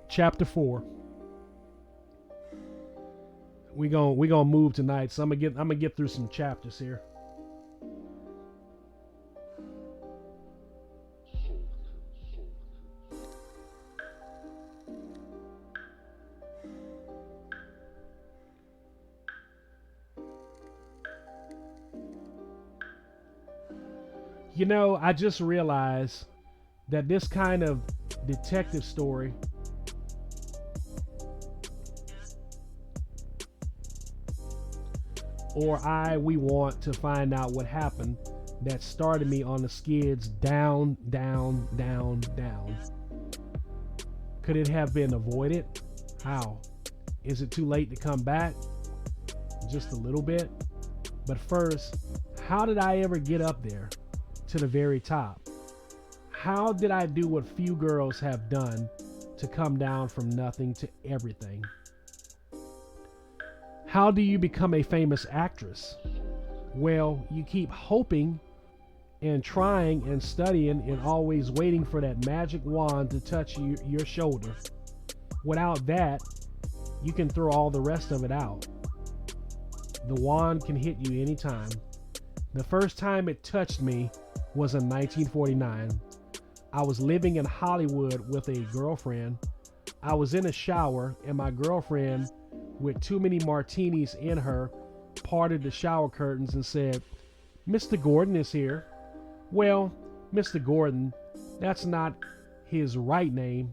Chapter 4. We gonna move tonight, so I'm gonna get through some chapters here. You know, I just realized that this kind of detective story we want to find out what happened that started me on the skids down, down, down, down. Could it have been avoided? How? Is it too late to come back? Just a little bit? But first, how did I ever get up there to the very top? How did I do what few girls have done to come down from nothing to everything? How do you become a famous actress? Well, you keep hoping and trying and studying and always waiting for that magic wand to touch your shoulder. Without that, you can throw all the rest of it out. The wand can hit you anytime. The first time it touched me was in 1949. I was living in Hollywood with a girlfriend. I was in a shower and my girlfriend, with too many martinis in her, parted the shower curtains and said, "Mr. Gordon is here." Well, Mr. Gordon, that's not his right name.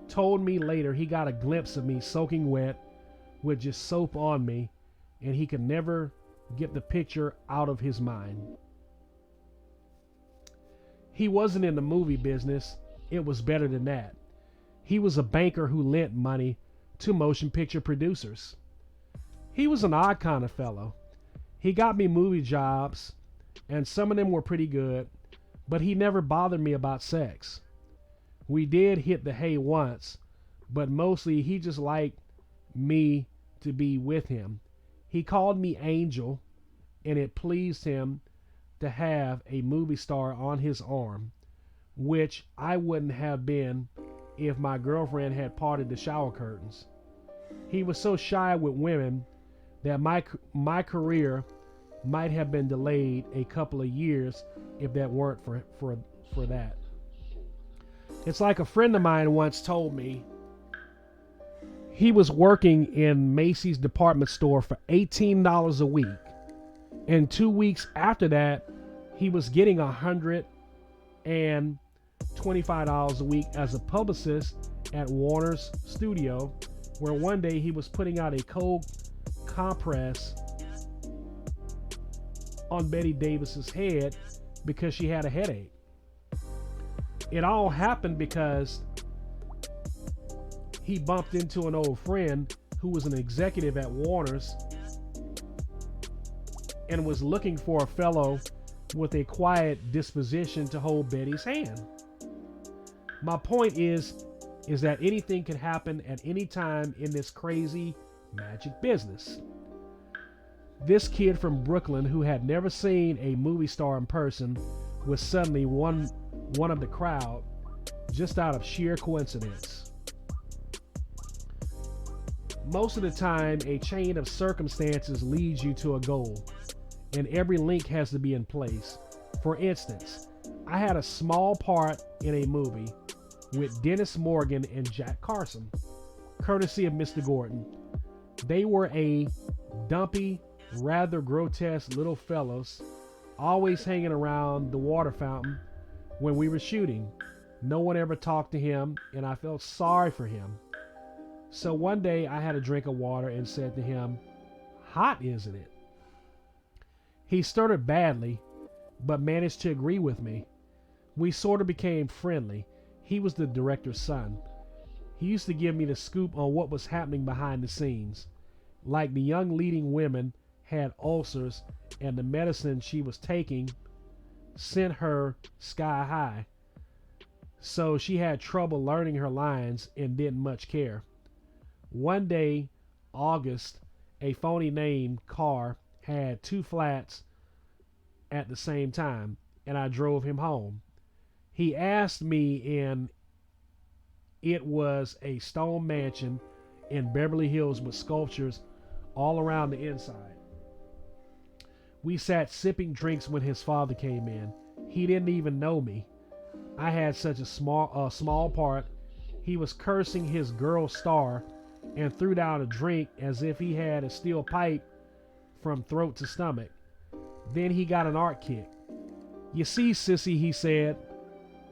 Told me later he got a glimpse of me soaking wet with just soap on me, and he could never get the picture out of his mind. He wasn't in the movie business. It was better than that. He was a banker who lent money to motion picture producers. He was an odd kind of fellow. He got me movie jobs, and some of them were pretty good, but he never bothered me about sex. We did hit the hay once, but mostly he just liked me to be with him. He called me Angel, and it pleased him to have a movie star on his arm, which I wouldn't have been if my girlfriend had parted the shower curtains. He was so shy with women that my career might have been delayed a couple of years if that weren't for that. It's like a friend of mine once told me he was working in Macy's department store for $18 a week. And 2 weeks after that, he was getting $125 a week as a publicist at Warner's studio, where one day he was putting out a cold compress on Betty Davis's head because she had a headache. It all happened because he bumped into an old friend who was an executive at Warner's and was looking for a fellow with a quiet disposition to hold Betty's hand. My point is that anything can happen at any time in this crazy magic business. This kid from Brooklyn who had never seen a movie star in person was suddenly one of the crowd just out of sheer coincidence. Most of the time, a chain of circumstances leads you to a goal, and every link has to be in place. For instance, I had a small part in a movie with Dennis Morgan and Jack Carson, courtesy of Mr. Gordon. They were a dumpy, rather grotesque little fellows, always hanging around the water fountain when we were shooting. No one ever talked to him, and I felt sorry for him. So one day I had a drink of water and said to him, "Hot, isn't it?" He stuttered badly, but managed to agree with me. We sort of became friendly. He was the director's son. He used to give me the scoop on what was happening behind the scenes. Like the young leading women had ulcers and the medicine she was taking sent her sky high. So she had trouble learning her lines and didn't much care. One day, August, a phony name car had two flats at the same time, and I drove him home. He asked me, and it was a stone mansion in Beverly Hills with sculptures all around the inside. We sat sipping drinks when his father came in. He didn't even know me. I had such a small part. He was cursing his girl star and threw down a drink as if he had a steel pipe from throat to stomach. Then he got an art kick. "You see, sissy," he said,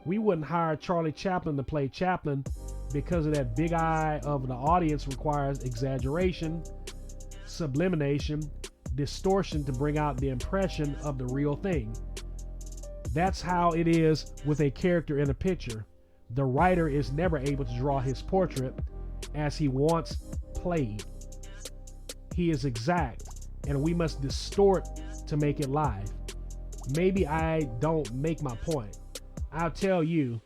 "we wouldn't hire Charlie Chaplin to play Chaplin because of that big eye of the audience requires exaggeration, sublimation, distortion to bring out the impression of the real thing. That's how it is with a character in a picture. The writer is never able to draw his portrait as he once played. He is exact, and we must distort to make it live. Maybe I don't make my point. I'll tell you,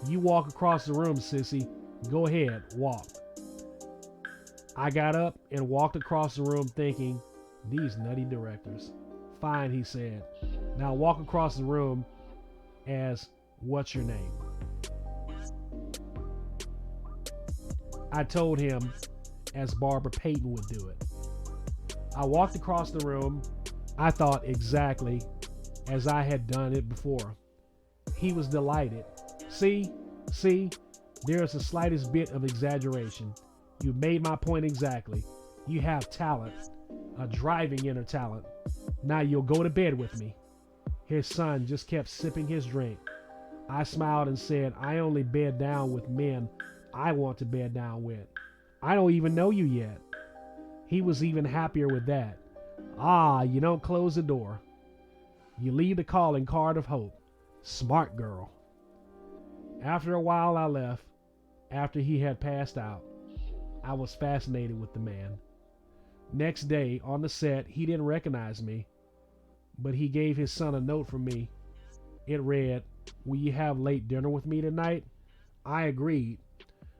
you walk across the room, sissy. Go ahead, walk." I got up and walked across the room thinking, these nutty directors. "Fine," he said. "Now walk across the room as, what's your name?" I told him as Barbara Payton would do it. I walked across the room. I thought exactly as I had done it before. He was delighted. See, there is the slightest bit of exaggeration. You made my point exactly. You have talent, a driving inner talent. Now you'll go to bed with me." His son just kept sipping his drink. I smiled and said, "I only bed down with men I want to bed down with. I don't even know you yet." He was even happier with that. "Ah, you don't close the door. You leave the calling card of hope. Smart girl." After a while I left. After he had passed out, I was fascinated with the man. Next day on the set, he didn't recognize me, but he gave his son a note from me. It read, "Will you have late dinner with me tonight?" I agreed,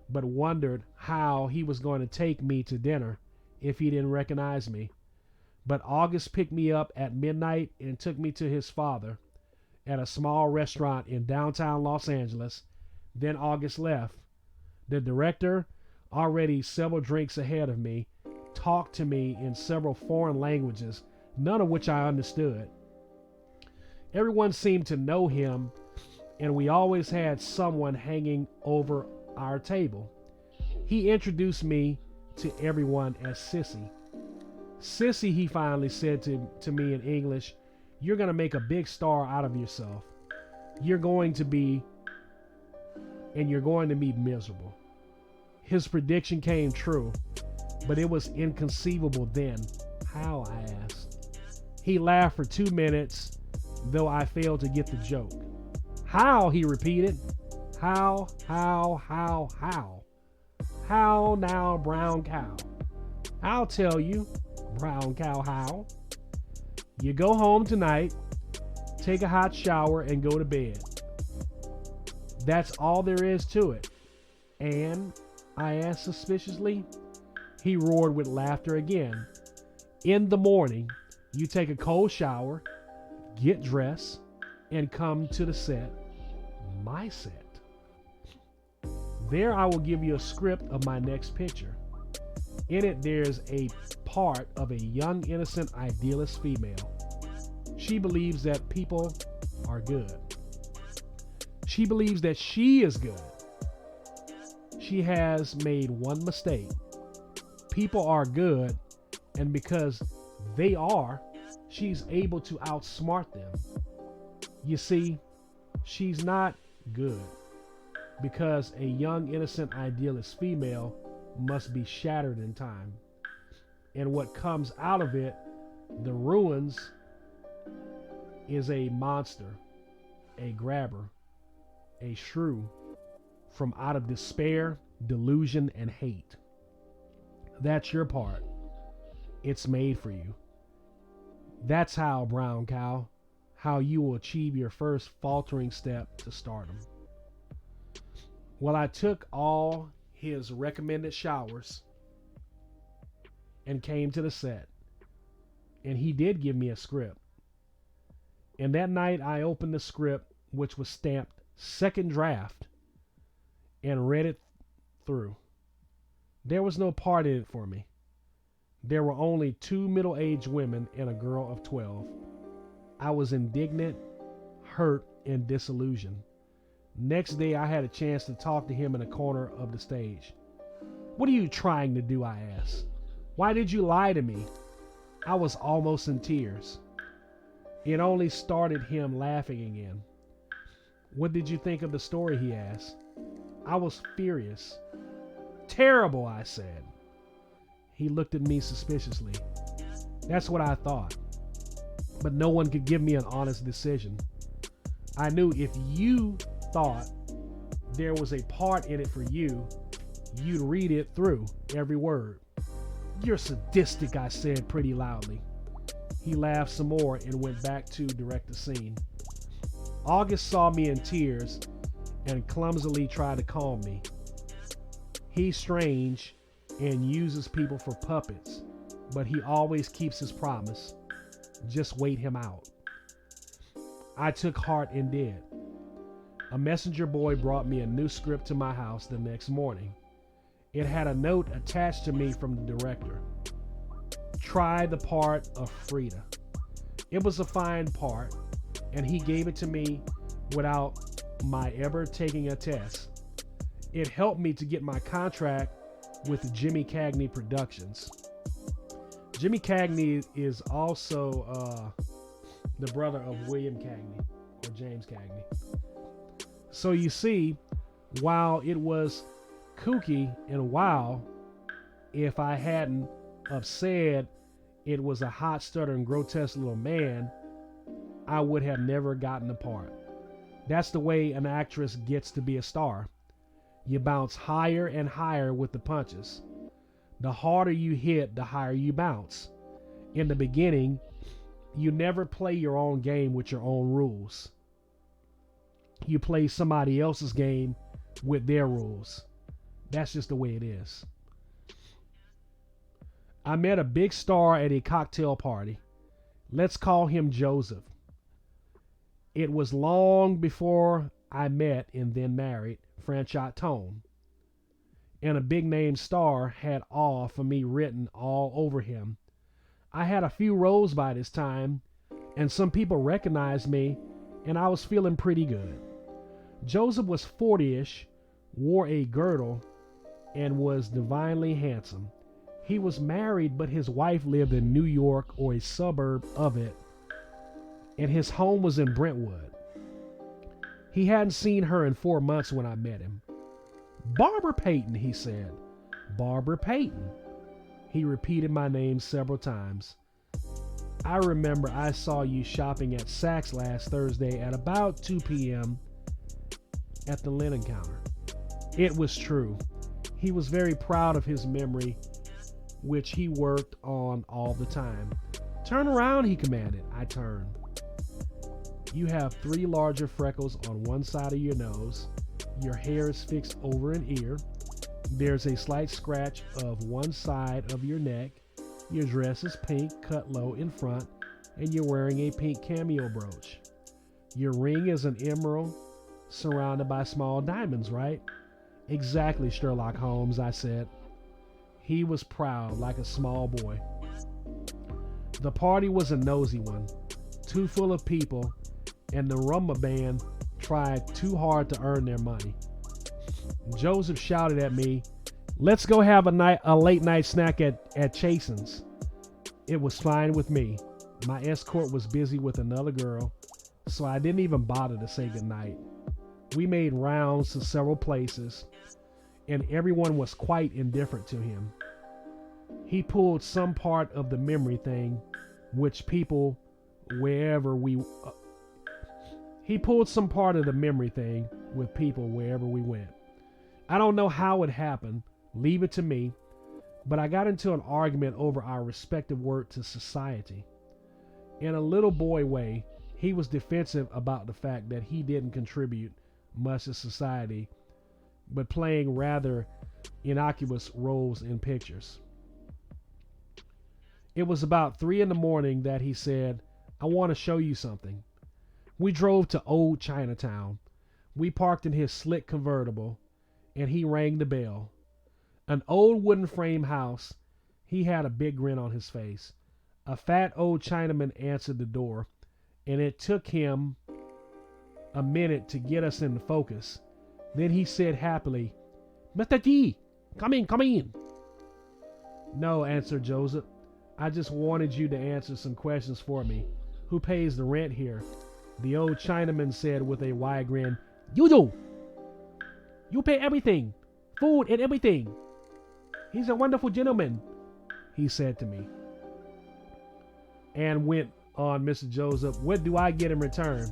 but wondered how he was going to take me to dinner if he didn't recognize me. But August picked me up at midnight and took me to his father at a small restaurant in downtown Los Angeles. Then August left. The director, already several drinks ahead of me, talked to me in several foreign languages, none of which I understood. Everyone seemed to know him, and we always had someone hanging over our table. He introduced me to everyone as Sissy. Sissy, he finally said to me in English, you're going to make a big star out of yourself. You're going to be miserable. His prediction came true, but it was inconceivable then. How, I asked. He laughed for 2 minutes, though I failed to get the joke. How, he repeated. How? How now, brown cow? I'll tell you, brown cow, how. You go home tonight, take a hot shower, and go to bed. That's all there is to it. And, I asked suspiciously. He roared with laughter again. In the morning, you take a cold shower, get dressed, and come to the set, my set. There I will give you a script of my next picture. In it, there's a part of a young, innocent, idealist female. She believes that people are good. She believes that she is good. She has made one mistake. People are good, and because they are, she's able to outsmart them. You see, she's not good because a young, innocent, idealist female must be shattered in time. And what comes out of it, the ruins, is a monster, a grabber, a shrew from out of despair, delusion, and hate. That's your part. It's made for you. That's how, brown cow, how you will achieve your first faltering step to stardom. Well, I took all his recommended showers and came to the set, and he did give me a script. And that night I opened the script, which was stamped second draft, and read it through. There was no part in it for me. There were only 2 middle-aged women and a girl of 12. I was indignant, hurt, and disillusioned. Next day I had a chance to talk to him in a corner of the stage. What are you trying to do? I asked. Why did you lie to me? I was almost in tears. It only started him laughing again. What did you think of the story? He asked. I was furious. Terrible, I said. He looked at me suspiciously. That's what I thought. But no one could give me an honest decision. I knew if you thought there was a part in it for you, you'd read it through, every word. You're sadistic, I said pretty loudly. He laughed some more and went back to direct the scene. August saw me in tears and clumsily tried to calm me. He's strange and uses people for puppets, but he always keeps his promise. Just wait him out. I took heart and did. A messenger boy brought me a new script to my house the next morning. It had a note attached to me from the director. Try the part of Frida. It was a fine part, and he gave it to me without my ever taking a test. It helped me to get my contract with Jimmy Cagney Productions. Jimmy Cagney is also the brother of William Cagney, or James Cagney. So you see, while it was kooky and wild, if I hadn't have said it was a hot, stuttering, grotesque little man, I would have never gotten the part. That's the way an actress gets to be a star. You bounce higher and higher with the punches. The harder you hit, the higher you bounce. In the beginning, you never play your own game with your own rules. You play somebody else's game with their rules. That's just the way it is. I met a big star at a cocktail party. Let's call him Joseph. It was long before I met and then married Franchot Tone. and a big name star had "all" for me written all over him. I had a few roles by this time, and some people recognized me, and I was feeling pretty good. Joseph was 40-ish, wore a girdle, and was divinely handsome. He was married, but his wife lived in New York or a suburb of it, and his home was in Brentwood. He hadn't seen her in 4 months when I met him. "Barbara Payton," he said. "Barbara Payton." He repeated my name several times. "I remember I saw you shopping at Saks last Thursday at about 2 p.m. at the linen counter." It was true. He was very proud of his memory, which he worked on all the time. "Turn around," he commanded. I turned. "You have 3 larger freckles on one side of your nose. Your hair is fixed over an ear. There's a slight scratch of one side of your neck. Your dress is pink, cut low in front, and you're wearing a pink cameo brooch. Your ring is an emerald surrounded by small diamonds, right?" "Exactly, Sherlock Holmes," I said. He was proud, like a small boy. The party was a nosy one, too full of people, and the rumba band tried too hard to earn their money. Joseph shouted at me, "Let's go have a late night snack at Chasen's." It was fine with me. My escort was busy with another girl, so I didn't even bother to say goodnight. We made rounds to several places, and everyone was quite indifferent to him. He pulled some part of the memory thing, which people wherever we with people wherever we went. I don't know how it happened, leave it to me, but I got into an argument over our respective work to society. In a little boy way, he was defensive about the fact that he didn't contribute much to society, but playing rather innocuous roles in pictures. It was about 3 a.m. that he said, "I want to show you something." We drove to Old Chinatown. We parked in his slick convertible, and he rang the bell. An old wooden frame house. He had a big grin on his face. A fat old Chinaman answered the door, and it took him a minute to get us into focus. Then he said happily, "Mr. G, come in, come in." "No," answered Joseph. "I just wanted you to answer some questions for me. Who pays the rent here?" The old Chinaman said with a wide grin, "You do. You pay everything. Food and everything. He's a wonderful gentleman," he said to me. And went on, "Mr. Joseph, what do I get in return?"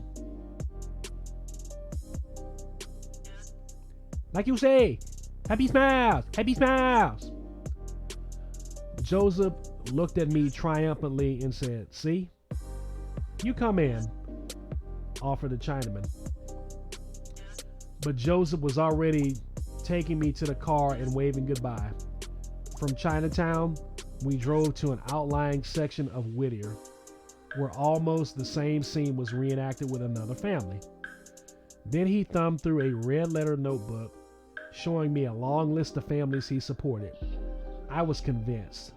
"Like you say, happy smiles, happy smiles." Joseph looked at me triumphantly and said, "See? You come in," offered the Chinaman. But Joseph was already taking me to the car and waving goodbye. From Chinatown, we drove to an outlying section of Whittier, where almost the same scene was reenacted with another family. Then he thumbed through a red-letter notebook, showing me a long list of families he supported. I was convinced.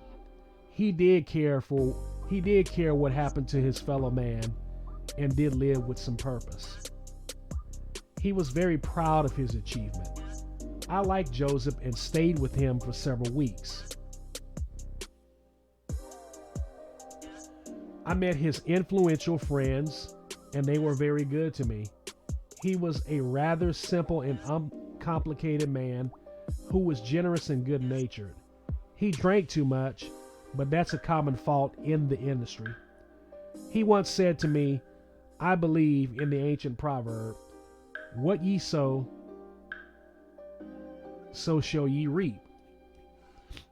He did care what happened to his fellow man, and did live with some purpose. He was very proud of his achievement. I liked Joseph and stayed with him for several weeks. I met his influential friends, and they were very good to me. He was a rather simple and uncomplicated man who was generous and good-natured. He drank too much, but that's a common fault in the industry. He once said to me, "I believe in the ancient proverb, what ye sow, so shall ye reap."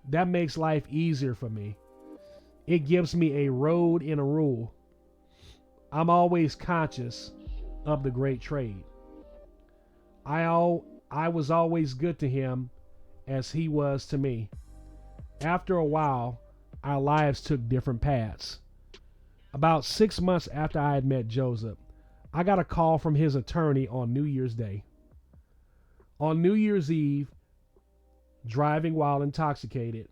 That makes life easier for me. It gives me a road and a rule. I'm always conscious of the great trade. I was always good to him as he was to me. After a while, our lives took different paths. About 6 months after I had met Joseph, I got a call from his attorney on New Year's Day. On New Year's Eve, driving while intoxicated.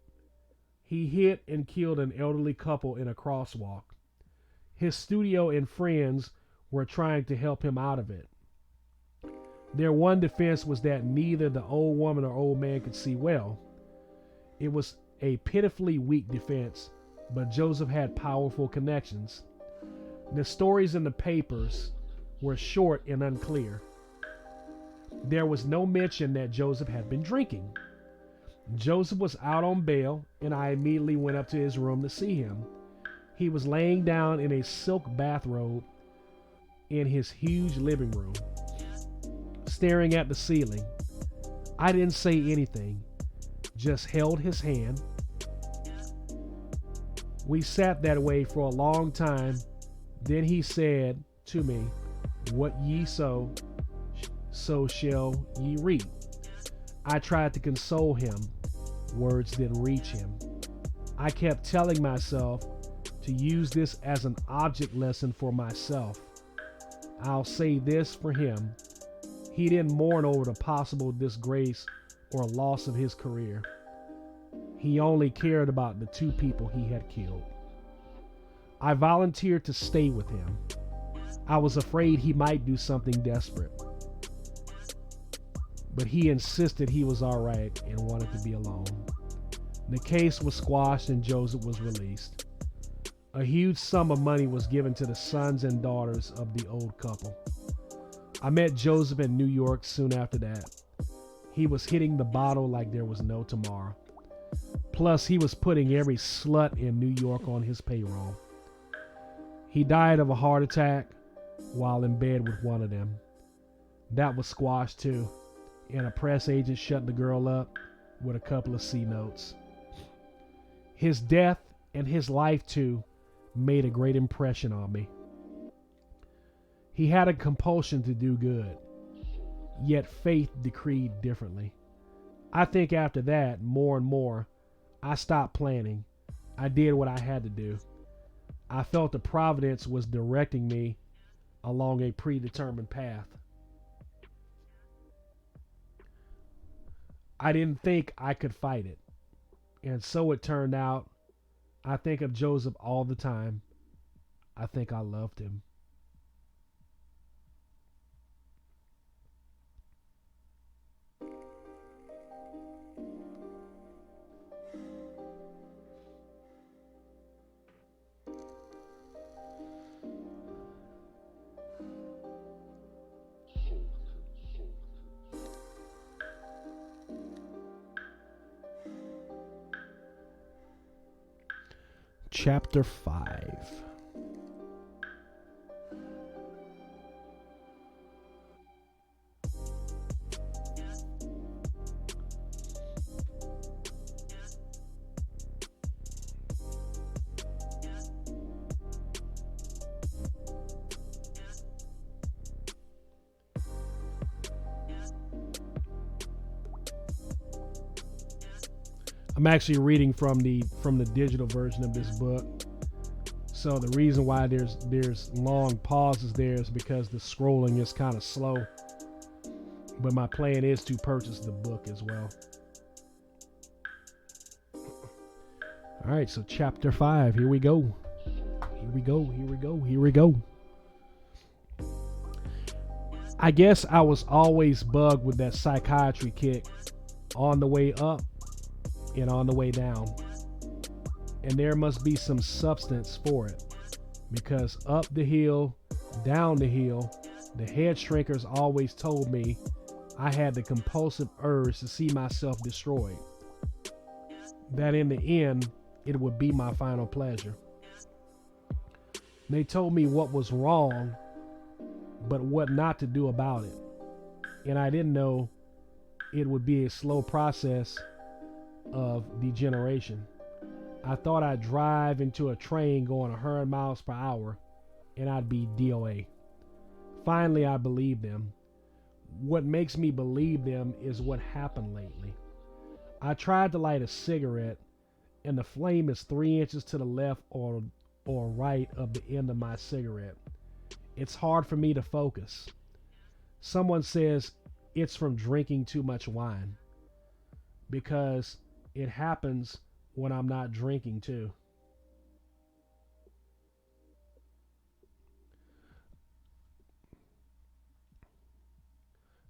He hit and killed an elderly couple in a crosswalk. His studio and friends were trying to help him out of it. Their one defense was that neither the old woman or old man could see well. It was a pitifully weak defense, but Joseph had powerful connections. The stories in the papers were short and unclear. There was no mention that Joseph had been drinking. Joseph was out on bail, and I immediately went up to his room to see him. He was laying down in a silk bathrobe in his huge living room, staring at the ceiling. I didn't say anything, just held his hand. We sat that way for a long time. Then he said to me, "What ye sow, so shall ye reap." I tried to console him. Words didn't reach him. I kept telling myself to use this as an object lesson for myself. I'll say this for him. He didn't mourn over the possible disgrace or loss of his career. He only cared about the two people he had killed. I volunteered to stay with him. I was afraid he might do something desperate. But he insisted he was all right and wanted to be alone. The case was squashed and Joseph was released. A huge sum of money was given to the sons and daughters of the old couple. I met Joseph in New York soon after that. He was hitting the bottle like there was no tomorrow. Plus, he was putting every slut in New York on his payroll. He died of a heart attack while in bed with one of them. That was squashed too, and a press agent shut the girl up with a couple of C notes. His death and his life too made a great impression on me. He had a compulsion to do good, yet faith decreed differently. I think after that, more and more, I stopped planning. I did what I had to do. I felt the providence was directing me along a predetermined path. I didn't think I could fight it. And so it turned out. I think of Joseph all the time. I think I loved him. Chapter 5. I'm actually reading from the digital version of this book. So the reason why there's long pauses there is because the scrolling is kind of slow. But my plan is to purchase the book as well. All right, so chapter 5. Here we go. Here we go. Here we go. Here we go. I guess I was always bugged with that psychiatry kick on the way up and on the way down. And there must be some substance for it, because up the hill, down the hill, the head shrinkers always told me I had the compulsive urge to see myself destroyed. That in the end, it would be my final pleasure. They told me what was wrong, but what not to do about it. And I didn't know it would be a slow process of degeneration. I thought I'd drive into a train going 100 miles per hour and I'd be DOA. Finally, I believed them. What makes me believe them is what happened lately. I tried to light a cigarette and the flame is 3 inches to the left or right of the end of my cigarette. It's hard for me to focus. Someone says it's from drinking too much wine. because it happens when I'm not drinking too.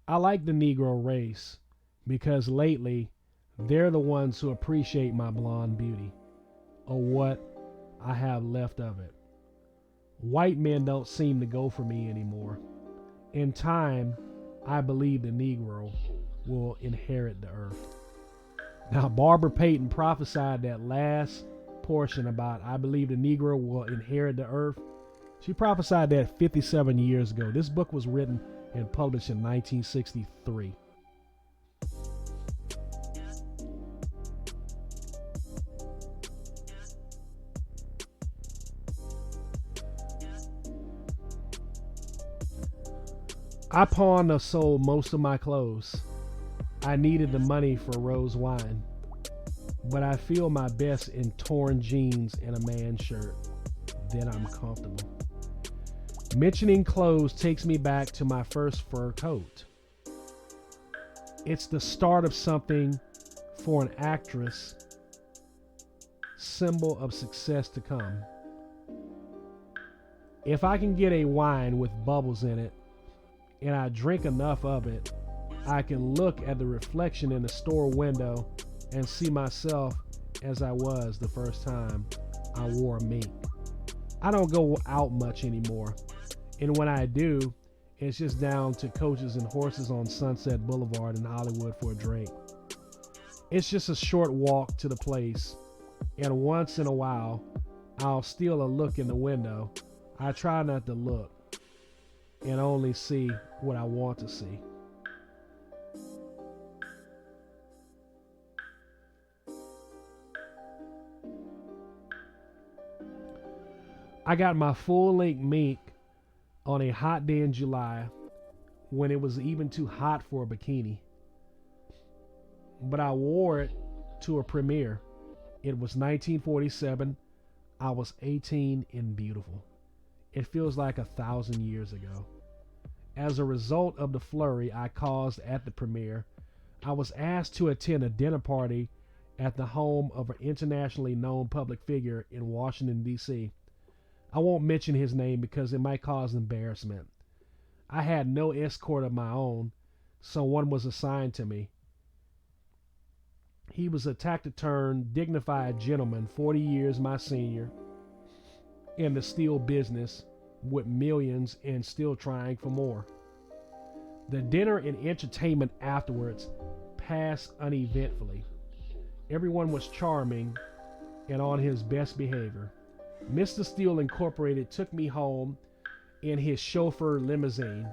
I like the Negro race because lately they're the ones who appreciate my blonde beauty, or what I have left of it. White men don't seem to go for me anymore. In time, I believe the Negro will inherit the earth. Now, Barbara Payton prophesied that last portion about I believe the Negro will inherit the earth. She prophesied that 57 years ago. This book was written and published in 1963. I pawned or sold most of my clothes. I needed the money for rose wine, but I feel my best in torn jeans and a man shirt. Then I'm comfortable. Mentioning clothes takes me back to my first fur coat. It's the start of something for an actress, symbol of success to come. If I can get a wine with bubbles in it, and I drink enough of it, I can look at the reflection in the store window and see myself as I was the first time I wore mink. I don't go out much anymore, and when I do, it's just down to Coaches and Horses on Sunset Boulevard in Hollywood for a drink. It's just a short walk to the place, and once in a while, I'll steal a look in the window. I try not to look and only see what I want to see. I got my full length mink on a hot day in July when it was even too hot for a bikini. But I wore it to a premiere. It was 1947. I was 18 and beautiful. It feels like 1,000 years ago. As a result of the flurry I caused at the premiere, I was asked to attend a dinner party at the home of an internationally known public figure in Washington, D.C. I won't mention his name because it might cause embarrassment. I had no escort of my own, so one was assigned to me. He was a taciturn, dignified gentleman, 40 years my senior, in the steel business with millions and still trying for more. The dinner and entertainment afterwards passed uneventfully. Everyone was charming and on his best behavior. Mr. Steele Incorporated took me home in his chauffeur limousine.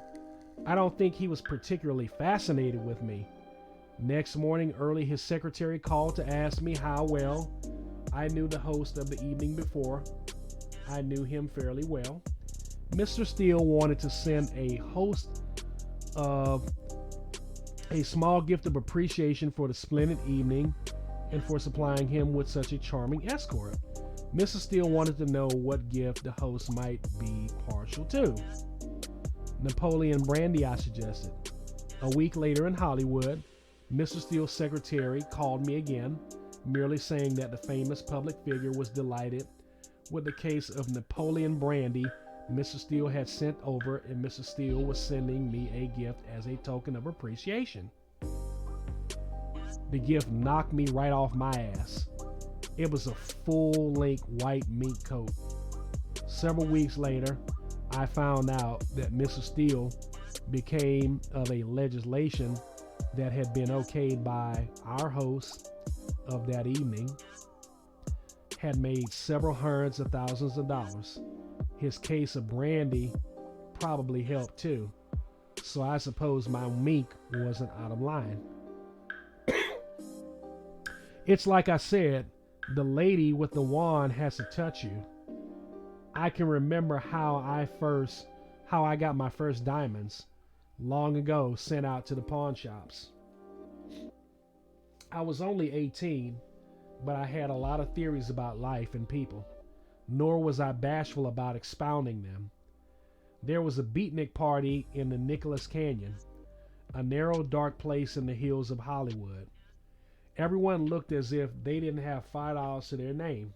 I don't think he was particularly fascinated with me. Next morning early, his secretary called to ask me how well I knew the host of the evening before. I knew him fairly well. Mr. Steele wanted to send a host of a small gift of appreciation for the splendid evening and for supplying him with such a charming escort. Mrs. Steele wanted to know what gift the host might be partial to. Napoleon brandy, I suggested. A week later in Hollywood, Mr. Steele's secretary called me again, merely saying that the famous public figure was delighted with the case of Napoleon brandy Mr. Steele had sent over, and Mr. Steele was sending me a gift as a token of appreciation. The gift knocked me right off my ass. It was a full-length white mink coat. Several weeks later, I found out that Mr. Steele became of a legislation that had been okayed by our host of that evening, had made several hundreds of thousands of dollars. His case of brandy probably helped too, so I suppose my mink wasn't out of line. It's like I said, the lady with the wand has to touch you. I can remember how I got my first diamonds long ago, sent out to the pawn shops. I was only 18, but I had a lot of theories about life and people, nor was I bashful about expounding them. There was a beatnik party in the Nicholas Canyon, a narrow, dark place in the hills of Hollywood. Everyone looked as if they didn't have $5 to their name.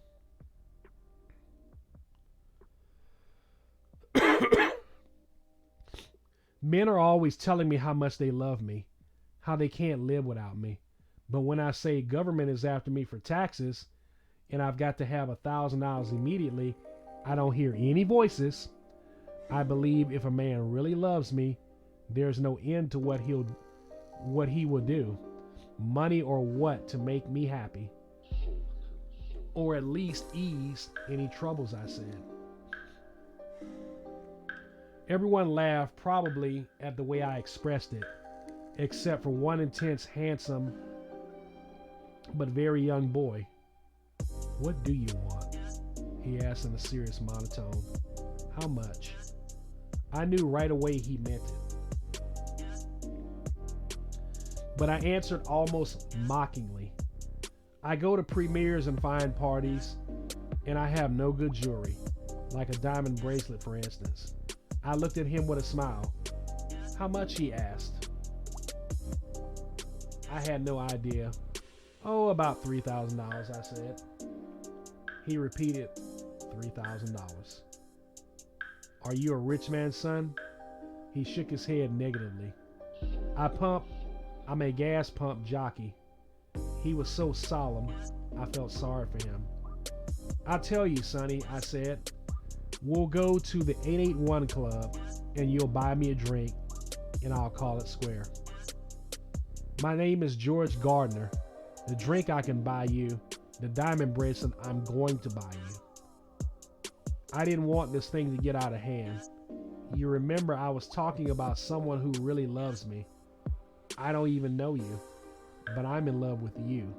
Men are always telling me how much they love me, how they can't live without me. But when I say government is after me for taxes and I've got to have $1,000 immediately, I don't hear any voices. I believe if a man really loves me, there's no end to what he will do, money or what, to make me happy, or at least ease any troubles, I said. Everyone laughed, probably at the way I expressed it, except for one intense, handsome, but very young boy. "What do you want?" he asked in a serious monotone. "How much?" I knew right away he meant it, but I answered almost mockingly. "I go to premieres and fine parties, and I have no good jewelry, like a diamond bracelet, for instance." I looked at him with a smile. "How much?" he asked. I had no idea. "Oh, about $3,000, I said. He repeated, $3,000. "Are you a rich man's son?" He shook his head negatively. I'm a gas pump jockey." He was so solemn, I felt sorry for him. "I'll tell you, Sonny," I said. "We'll go to the 881 Club, and you'll buy me a drink, and I'll call it square. My name is George Gardner. The drink I can buy you, the diamond bracelet I'm going to buy you." I didn't want this thing to get out of hand. You remember I was talking about someone who really loves me. I don't even know you, but I'm in love with you.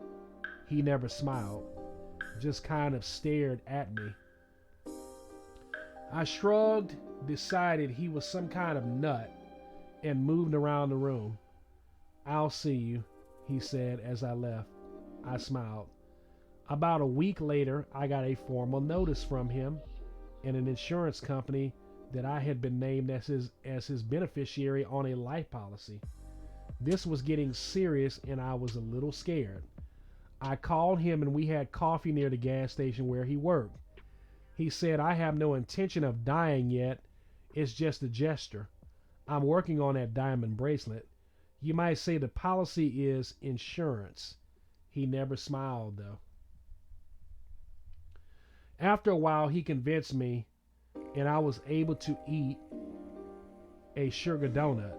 He never smiled, just kind of stared at me. I shrugged, decided he was some kind of nut, and moved around the room. "I'll see you," he said as I left. I smiled. About a week later, I got a formal notice from him and an insurance company that I had been named as his beneficiary on a life policy. This was getting serious, and I was a little scared. I called him, and we had coffee near the gas station where he worked. He said, "I have no intention of dying yet. It's just a gesture. I'm working on that diamond bracelet. You might say the policy is insurance." He never smiled, though. After a while, he convinced me, and I was able to eat a sugar donut.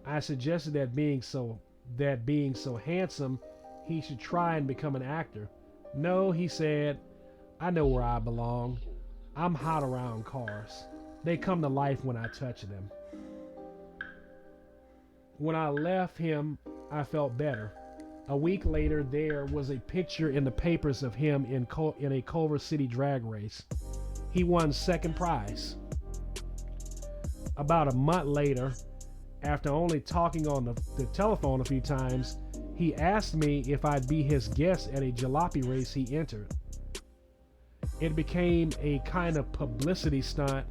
I suggested that being so handsome, he should try and become an actor. "No," he said, "I know where I belong. I'm hot around cars. They come to life when I touch them." When I left him, I felt better. A week later, there was a picture in the papers of him in a Culver City drag race. He won second prize. About a month later, after only talking on the telephone a few times, he asked me if I'd be his guest at a jalopy race he entered. It became a kind of publicity stunt,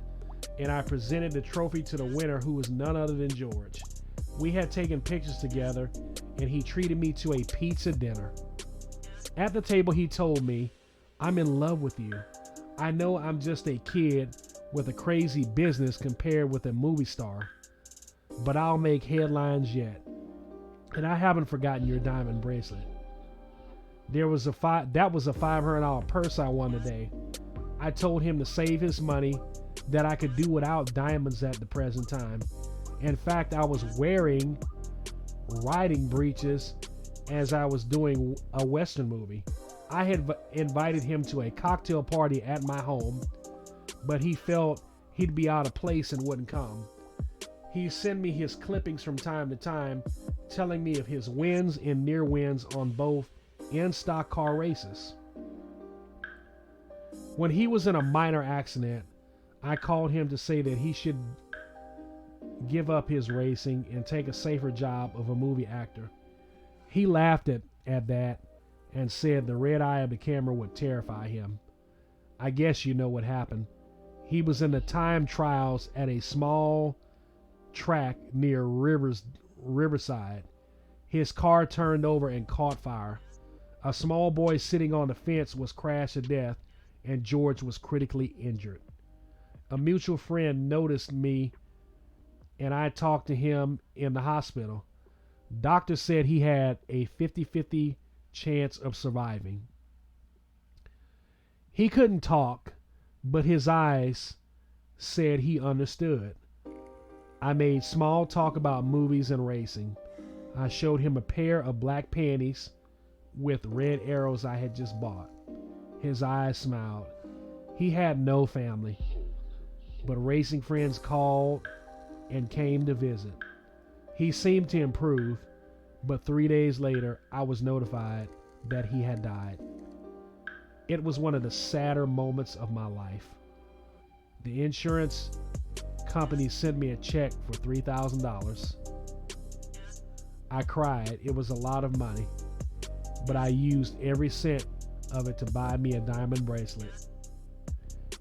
and I presented the trophy to the winner, who was none other than George. We had taken pictures together, and he treated me to a pizza dinner. At the table, he told me, "I'm in love with you. I know I'm just a kid with a crazy business compared with a movie star, but I'll make headlines yet. And I haven't forgotten your diamond bracelet. That was a $500 purse I won today." I told him to save his money, that I could do without diamonds at the present time. In fact, I was wearing riding breeches as I was doing a Western movie. I had invited him to a cocktail party at my home, but he felt he'd be out of place and wouldn't come. He sent me his clippings from time to time, telling me of his wins and near wins on both in-stock car races. When he was in a minor accident, I called him to say that he should give up his racing and take a safer job of a movie actor. He laughed at that and said the red eye of the camera would terrify him. I guess you know what happened. He was in the time trials at a small track near Riverside. His car turned over and caught fire. A small boy sitting on the fence was crashed to death, and George was critically injured. A mutual friend noticed me, and I talked to him in the hospital. Doctor said he had a 50-50 chance of surviving. He couldn't talk, but his eyes said he understood. I made small talk about movies and racing. I showed him a pair of black panties with red arrows I had just bought. His eyes smiled. He had no family, but racing friends called and came to visit. He seemed to improve, but 3 days later, I was notified that he had died. It was one of the sadder moments of my life. The insurance company sent me a check for $3,000. I cried. It was a lot of money, but I used every cent of it to buy me a diamond bracelet.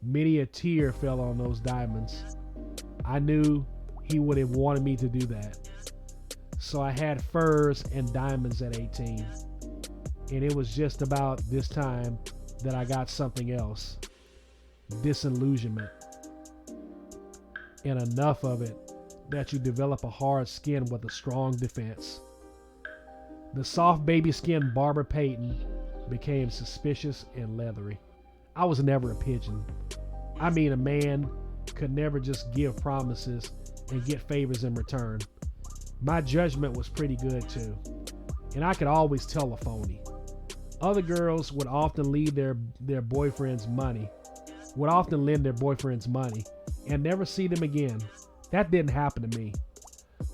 Many a tear fell on those diamonds. I knew he would have wanted me to do that. So I had furs and diamonds at 18. And it was just about this time that I got something else. Disillusionment. And enough of it that you develop a hard skin with a strong defense. The soft baby skin Baraba Payton became suspicious and leathery. I was never a pigeon. I mean, a man could never just give promises and get favors in return. My judgment was pretty good too, and I could always tell a phony. Other girls would often lend their boyfriends money and never see them again. That didn't happen to me.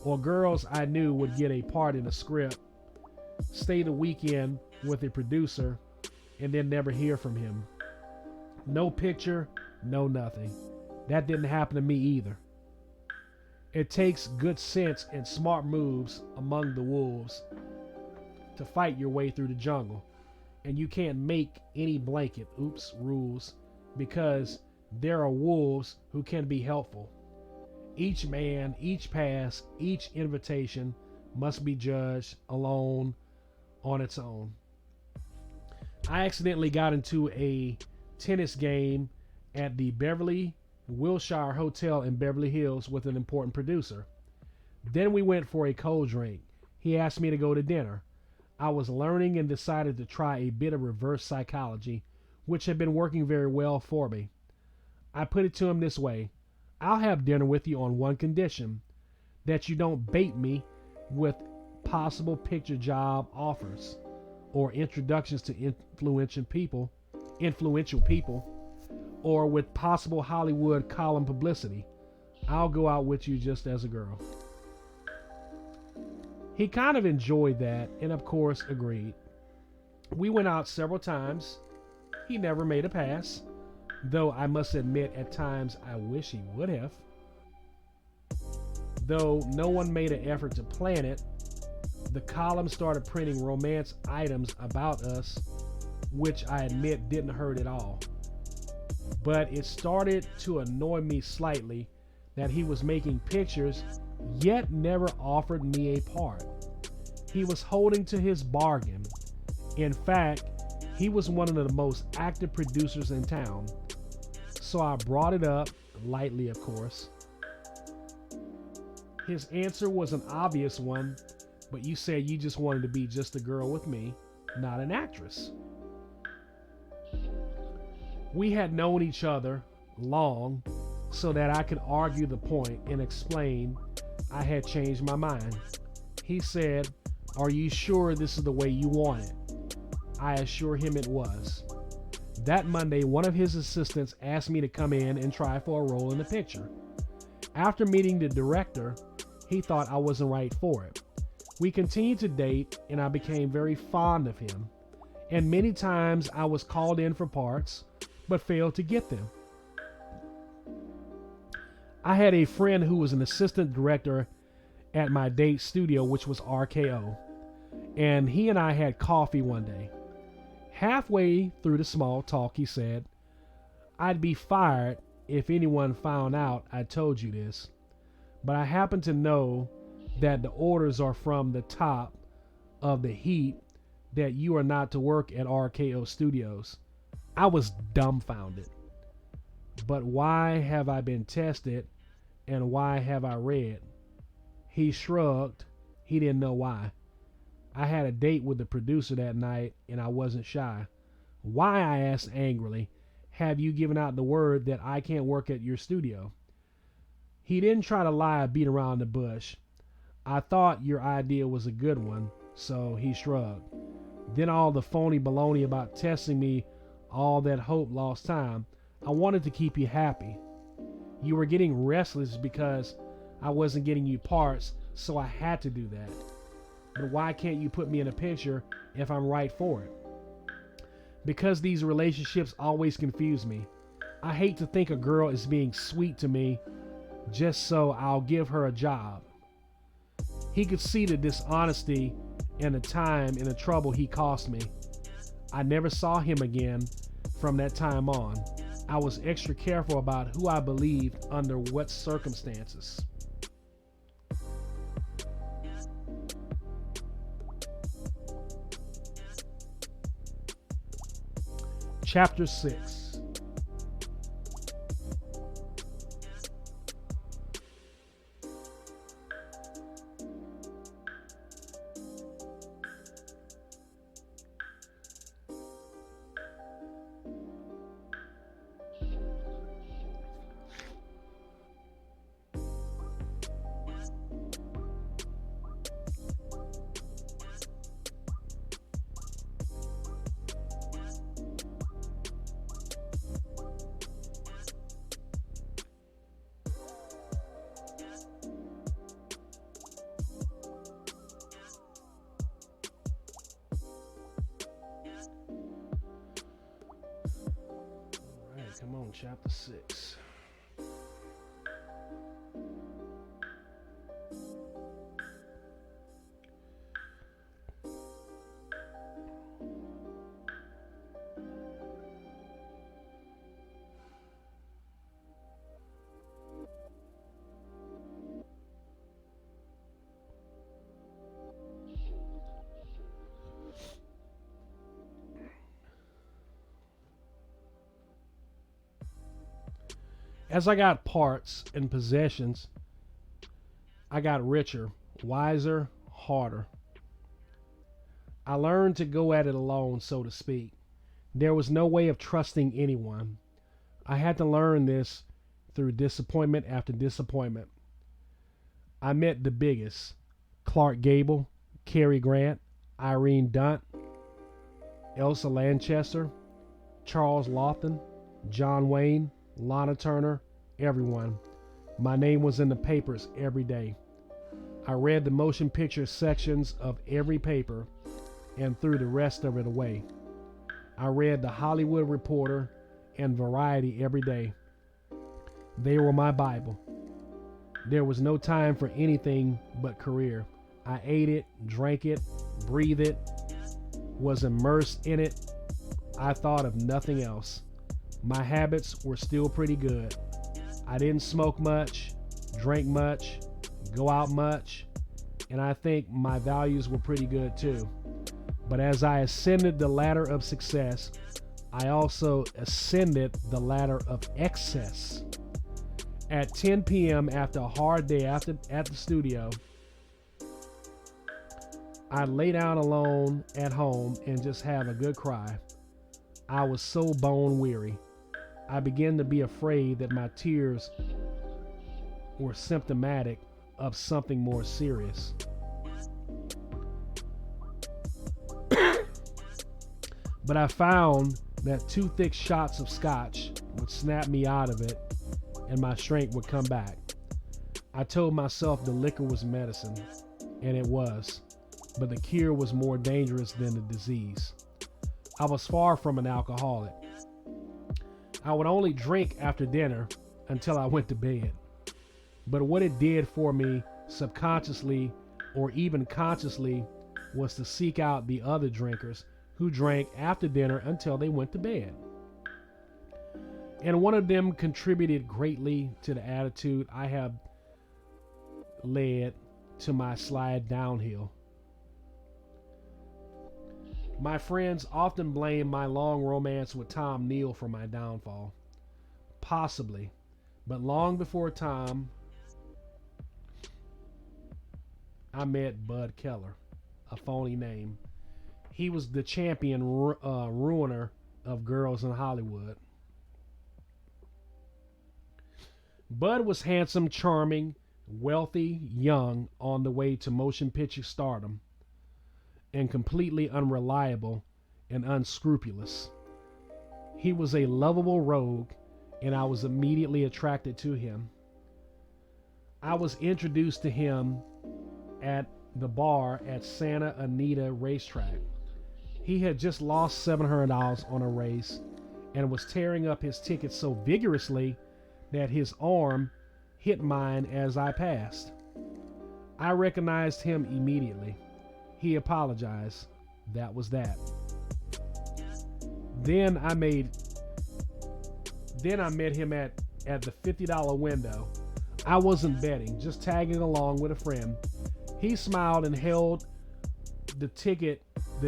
Or girls I knew would get a part in a script, stay the weekend with a producer, and then never hear from him. No picture, no nothing. That didn't happen to me either. It takes good sense and smart moves among the wolves to fight your way through the jungle. And you can't make any blanket rules, because there are wolves who can be helpful. Each man, each pass, each invitation must be judged alone on its own. I accidentally got into a tennis game at the Beverly Wilshire Hotel in Beverly Hills with an important producer. Then we went for a cold drink. He asked me to go to dinner. I was learning and decided to try a bit of reverse psychology, which had been working very well for me. I put it to him this way: I'll have dinner with you on one condition, that you don't bait me with possible picture job offers or introductions to influential people, or with possible Hollywood column publicity. I'll go out with you just as a girl. He kind of enjoyed that and of course agreed. We went out several times. He never made a pass, though I must admit at times I wish he would have. Though no one made an effort to plan it, the column started printing romance items about us, which I admit didn't hurt at all. But it started to annoy me slightly that he was making pictures yet never offered me a part. He was holding to his bargain. In fact, he was one of the most active producers in town. So I brought it up, lightly of course. His answer was an obvious one, but you said you just wanted to be just a girl with me, not an actress. We had known each other long so that I could argue the point and explain I had changed my mind. He said, "Are you sure this is the way you want it?" I assured him it was. That Monday, one of his assistants asked me to come in and try for a role in the picture. After meeting the director, he thought I wasn't right for it. We continued to date, and I became very fond of him. And many times I was called in for parts, but failed to get them. I had a friend who was an assistant director at my date studio, which was RKO, and he and I had coffee one day. Halfway through the small talk, he said, "I'd be fired if anyone found out I told you this, but I happen to know that the orders are from the top of the heat that you are not to work at RKO Studios. I was dumbfounded. But why have I been tested, and why have I read? He shrugged. He didn't know why. I had a date with the producer that night, and I wasn't shy. Why, I asked angrily, have you given out the word that I can't work at your studio? He didn't try to lie or beat around the bush. I thought your idea was a good one, so he shrugged. Then all the phony baloney about testing me, all that hope lost time. I wanted to keep you happy. You were getting restless because I wasn't getting you parts, so I had to do that. But why can't you put me in a picture if I'm right for it? Because these relationships always confuse me. I hate to think a girl is being sweet to me just so I'll give her a job. He could see the dishonesty and the time and the trouble he cost me. I never saw him again from that time on. I was extra careful about who I believed under what circumstances. Chapter 6. Come on, chapter 6. As I got parts and possessions, I got richer, wiser, harder. I learned to go at it alone, so to speak. There was no way of trusting anyone. I had to learn this through disappointment after disappointment. I met the biggest: Clark Gable, Cary Grant, Irene Dunst, Elsa Lanchester, Charles Laughton, John Wayne, Lana Turner, everyone. My name was in the papers every day. I read the motion picture sections of every paper and threw the rest of it away. I read the Hollywood Reporter and Variety every day. They were my Bible. There was no time for anything but career. I ate it, drank it, breathed it, was immersed in it. I thought of nothing else. My habits were still pretty good. I didn't smoke much, drink much, go out much, and I think my values were pretty good too. But as I ascended the ladder of success, I also ascended the ladder of excess. At 10 p.m. after a hard day at the studio, I'd lay down alone at home and just have a good cry. I was so bone weary. I began to be afraid that my tears were symptomatic of something more serious. But I found that 2 thick shots of scotch would snap me out of it and my strength would come back. I told myself the liquor was medicine, and it was, but the cure was more dangerous than the disease. I was far from an alcoholic. I would only drink after dinner until I went to bed. But what it did for me subconsciously or even consciously was to seek out the other drinkers who drank after dinner until they went to bed. And one of them contributed greatly to the attitude I have led to my slide downhill. My friends often blame my long romance with Tom Neal for my downfall. Possibly. But long before Tom, I met Bud Keller, a phony name. He was the champion ruiner of girls in Hollywood. Bud was handsome, charming, wealthy, young, on the way to motion picture stardom, and completely unreliable and unscrupulous. He was a lovable rogue, and I was immediately attracted to him. I was introduced to him at the bar at Santa Anita Racetrack. He had just lost $700 on a race and was tearing up his ticket so vigorously that his arm hit mine as I passed. I recognized him immediately. He apologized. That was that. Then I met him at the $50 window. I wasn't betting, just tagging along with a friend. He smiled and held the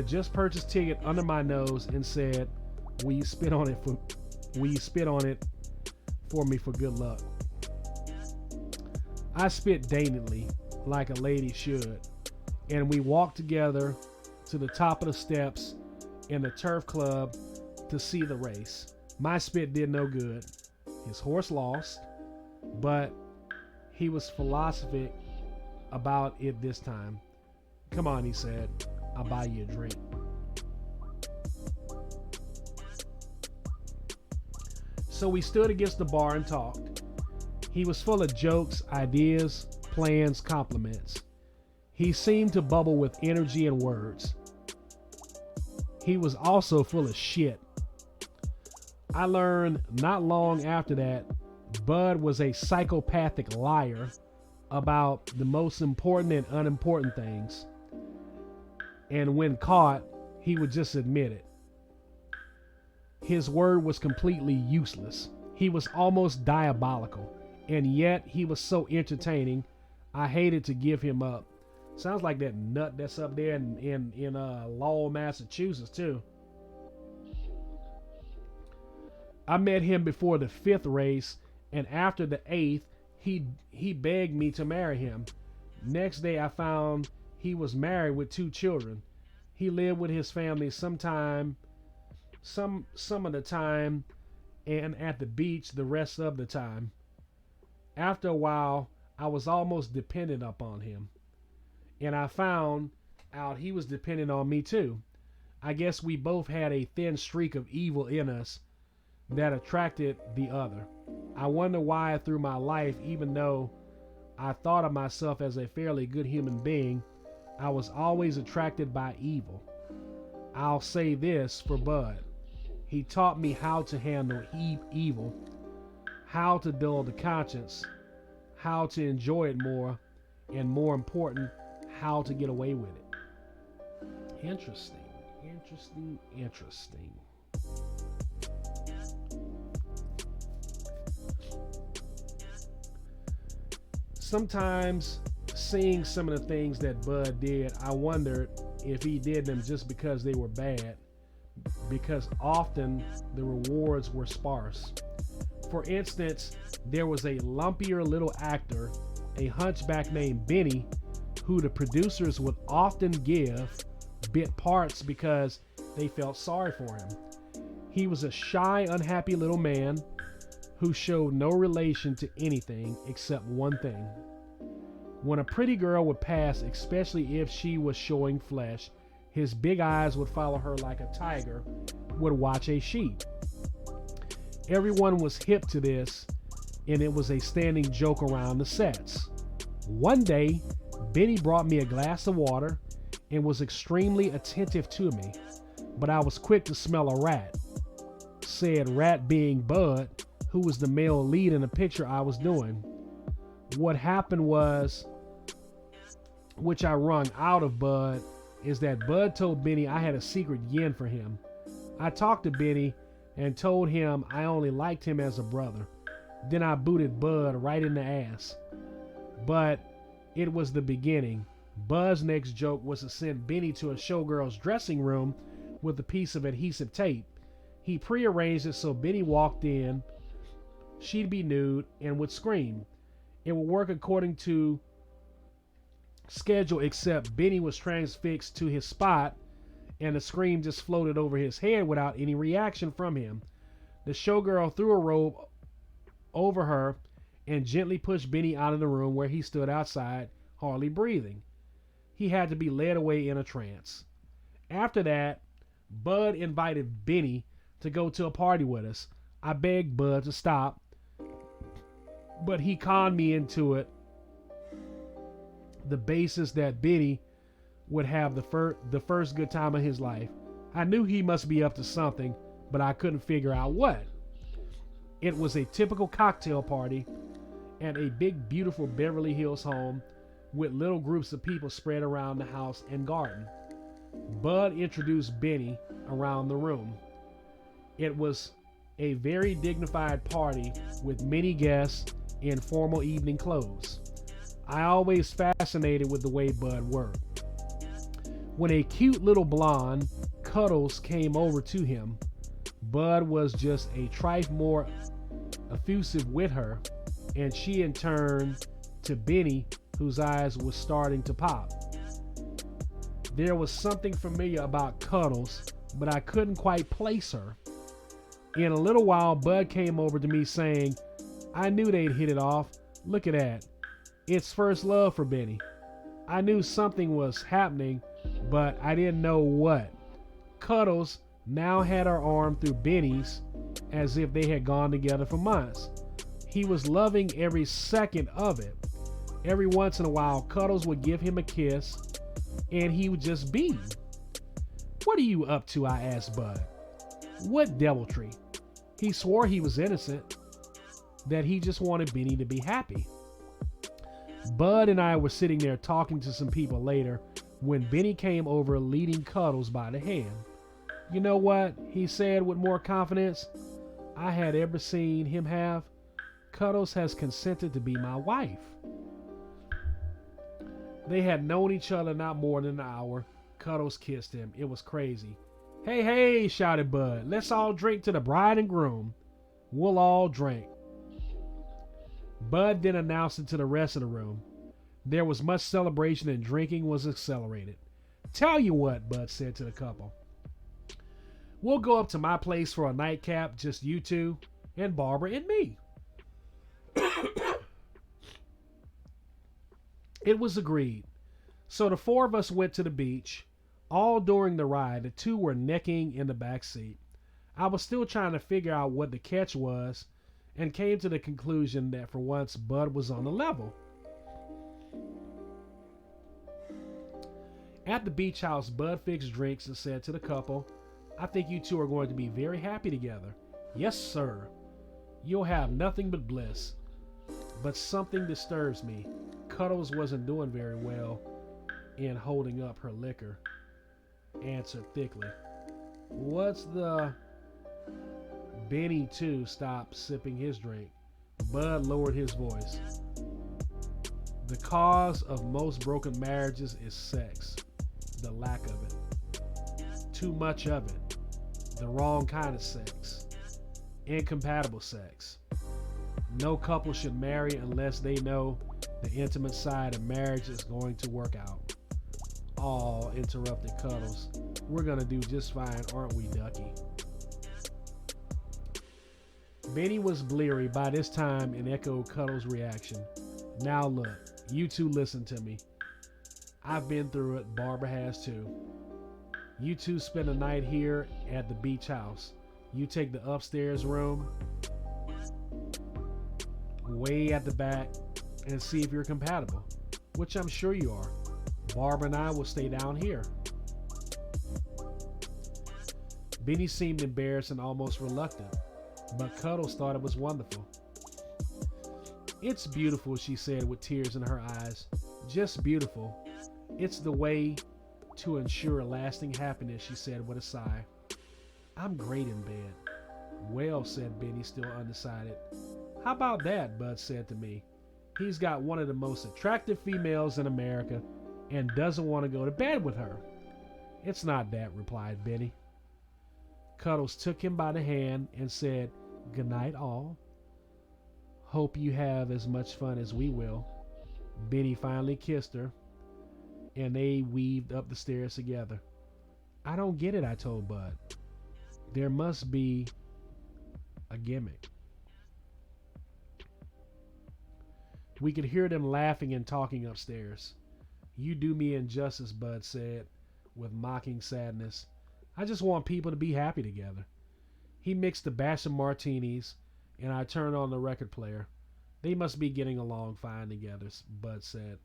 just purchased ticket under my nose and said, "Will you spit on it for me for good luck?" I spit daintily, like a lady should, and we walked together to the top of the steps in the turf club to see the race. My spit did no good. His horse lost, but he was philosophic about it this time. "Come on," he said, "I'll buy you a drink." So we stood against the bar and talked. He was full of jokes, ideas, plans, compliments. He seemed to bubble with energy and words. He was also full of shit. I learned not long after that Bud was a psychopathic liar about the most important and unimportant things. And when caught, he would just admit it. His word was completely useless. He was almost diabolical. And yet he was so entertaining, I hated to give him up. Sounds like that nut that's up there in Lowell, Massachusetts, too. I met him before the 5th race, and after the 8th, he begged me to marry him. Next day, I found he was married with 2 children. He lived with his family some of the time, and at the beach the rest of the time. After a while, I was almost dependent upon him, and I found out he was dependent on me too. I guess we both had a thin streak of evil in us that attracted the other. I wonder why through my life, even though I thought of myself as a fairly good human being, I was always attracted by evil. I'll say this for Bud. He taught me how to handle evil, how to dull the conscience, how to enjoy it more, and more important, how to get away with it. Interesting. Sometimes, seeing some of the things that Bud did, I wondered if he did them just because they were bad, because often the rewards were sparse. For instance, there was a lumpier little actor, a hunchback named Benny, who the producers would often give bit parts because they felt sorry for him. He was a shy, unhappy little man who showed no relation to anything except one thing. When a pretty girl would pass, especially if she was showing flesh, his big eyes would follow her like a tiger would watch a sheep. Everyone was hip to this, and it was a standing joke around the sets. One day, Benny brought me a glass of water and was extremely attentive to me, but I was quick to smell a rat. Said rat being Bud, who was the male lead in the picture I was doing. What happened was, which I wrung out of Bud, is that Bud told Benny I had a secret yen for him. I talked to Benny and told him I only liked him as a brother. Then I booted Bud right in the ass. But it was the beginning. Bud's next joke was to send Benny to a showgirl's dressing room with a piece of adhesive tape. He prearranged it so Benny walked in, she'd be nude and would scream. It would work according to schedule, except Benny was transfixed to his spot and the scream just floated over his head without any reaction from him. The showgirl threw a robe over her and gently pushed Benny out of the room, where he stood outside, hardly breathing. He had to be led away in a trance. After that, Bud invited Benny to go to a party with us. I begged Bud to stop, but he conned me into it. The basis that Benny would have the first good time of his life. I knew he must be up to something, but I couldn't figure out what. It was a typical cocktail party at a big, beautiful Beverly Hills home with little groups of people spread around the house and garden. Bud introduced Benny around the room. It was a very dignified party with many guests in formal evening clothes. I always fascinated with the way Bud worked. When a cute little blonde, Cuddles, came over to him, Bud was just a trifle more effusive with her, and she in turn to Benny, whose eyes were starting to pop. There was something familiar about Cuddles, but I couldn't quite place her. In a little while, Bud came over to me saying, I knew they'd hit it off. Look at that. It's first love for Benny. I knew something was happening, but I didn't know what. Cuddles now had her arm through Benny's as if they had gone together for months. He was loving every second of it. Every once in a while, Cuddles would give him a kiss, and he would just beam. What are you up to? I asked Bud. What deviltry? He swore he was innocent, that he just wanted Benny to be happy. Bud and I were sitting there talking to some people later when Benny came over leading Cuddles by the hand. You know what? He said with more confidence I had ever seen him have. Cuddles has consented to be my wife. They had known each other not more than an hour. Cuddles kissed him. It was crazy. Hey, hey, shouted Bud. Let's all drink to the bride and groom. We'll all drink. Bud then announced it to the rest of the room. There was much celebration and drinking was accelerated. Tell you what, Bud said to the couple. We'll go up to my place for a nightcap, just you two, and Barbara and me. It was agreed. So the four of us went to the beach. All during the ride, the two were necking in the back seat. I was still trying to figure out what the catch was and came to the conclusion that for once Bud was on the level. At the beach house, Bud fixed drinks and said to the couple, I think you two are going to be very happy together. Yes, sir. You'll have nothing but bliss. But something disturbs me. Cuddles wasn't doing very well in holding up her liquor. Answered thickly. What's the... Benny, too, stopped sipping his drink. Bud lowered his voice. The cause of most broken marriages is sex. The lack of it. Too much of it. The wrong kind of sex. Incompatible sex. No couple should marry unless they know the intimate side of marriage is going to work out. Aw, interrupted Cuddles. We're gonna do just fine, aren't we, Ducky? Benny was bleary by this time and echoed Cuddles' reaction. Now look, you two listen to me. I've been through it, Barbara has too. You two spend a night here at the beach house. You take the upstairs room, way at the back, and see if you're compatible, which I'm sure you are. Barbara and I will stay down here. Benny seemed embarrassed and almost reluctant, but Cuddles thought it was wonderful. It's beautiful, she said with tears in her eyes. Just beautiful. It's the way to ensure lasting happiness, she said with a sigh. I'm great in bed. Well, said Benny, still undecided. How about that, Bud said to me. He's got one of the most attractive females in America and doesn't want to go to bed with her. It's not that, replied Benny. Cuddles took him by the hand and said, "Good night, all. Hope you have as much fun as we will." Benny finally kissed her, and they weaved up the stairs together. "I don't get it," I told Bud. "There must be a gimmick." We could hear them laughing and talking upstairs. "You do me injustice," Bud said with mocking sadness. "I just want people to be happy together." He mixed a batch of martinis, and I turned on the record player. "They must be getting along fine together," Bud said.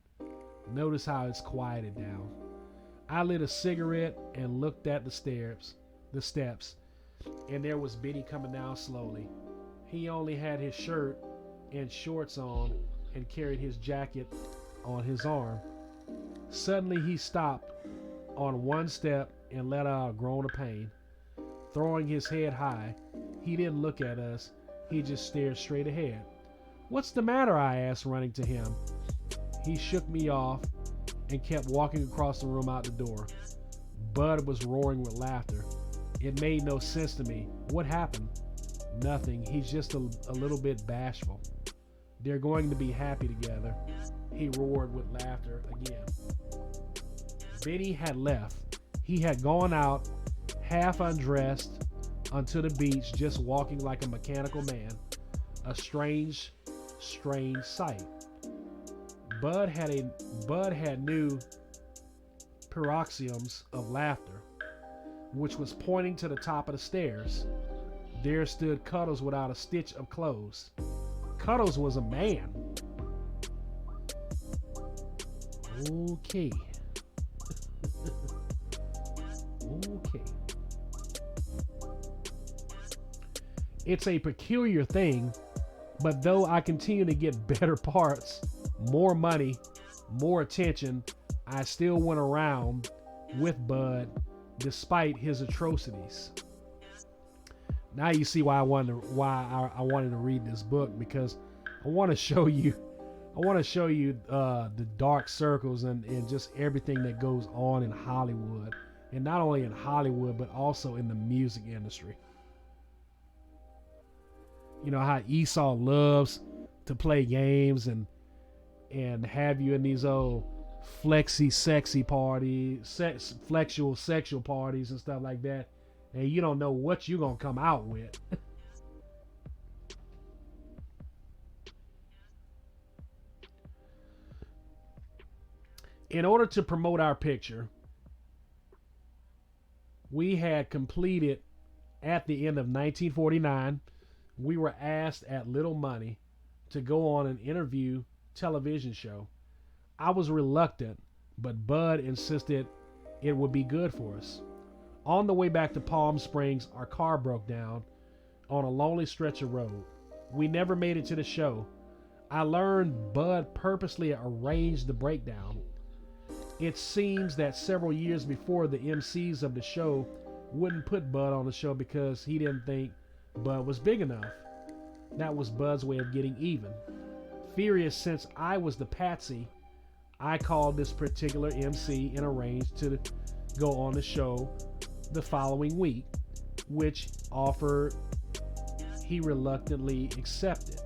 "Notice how it's quieted down." I lit a cigarette and looked at the steps, and there was Benny coming down slowly. He only had his shirt and shorts on and carried his jacket on his arm. Suddenly he stopped on one step and let out a groan of pain. Throwing his head high, he didn't look at us. He just stared straight ahead. "What's the matter?" I asked, running to him. He shook me off and kept walking across the room out the door. Bud was roaring with laughter. It made no sense to me. "What happened?" "Nothing. He's just a little bit bashful. They're going to be happy together." He roared with laughter again. Benny had left. He had gone out, half undressed, onto the beach, just walking like a mechanical man. A strange sight. Bud had new paroxysms of laughter, which was pointing to the top of the stairs. There stood Cuddles without a stitch of clothes. Cuddles was a man. Okay. Okay. It's a peculiar thing, but though I continue to get better parts, more money, more attention, I still went around with Bud despite his atrocities. Now you see why I wanted to read this book, because I want to show you the dark circles and just everything that goes on in Hollywood, and not only in Hollywood but also in the music industry. You know how Esau loves to play games and have you in these old sexual parties and stuff like that, and you don't know what you're gonna come out with. In order to promote our picture, we had completed at the end of 1949. We were asked at little money to go on an interview television show. I was reluctant, but Bud insisted it would be good for us. On the way back to Palm Springs, our car broke down on a lonely stretch of road. We never made it to the show. I learned Bud purposely arranged the breakdown. It seems that several years before, the MCs of the show wouldn't put Bud on the show because he didn't think Bud was big enough. That was Bud's way of getting even. Furious since I was the patsy, I called this particular MC and arranged to go on the show the following week, which offer he reluctantly accepted.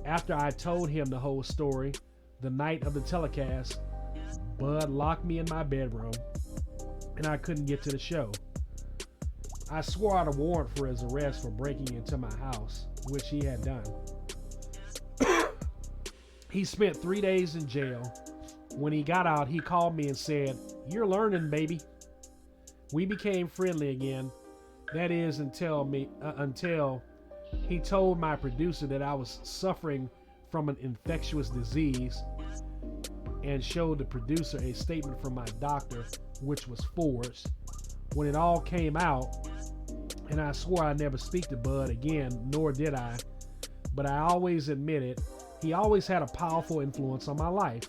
After I told him the whole story, the night of the telecast, Bud locked me in my bedroom and I couldn't get to the show. I swore out a warrant for his arrest for breaking into my house, which he had done. He spent 3 days in jail. When he got out, he called me and said, "You're learning, baby." We became friendly again. That is until he told my producer that I was suffering from an infectious disease and showed the producer a statement from my doctor, which was forged. When it all came out, and I swore I'd never speak to Bud again, nor did I, but I always admitted he always had a powerful influence on my life.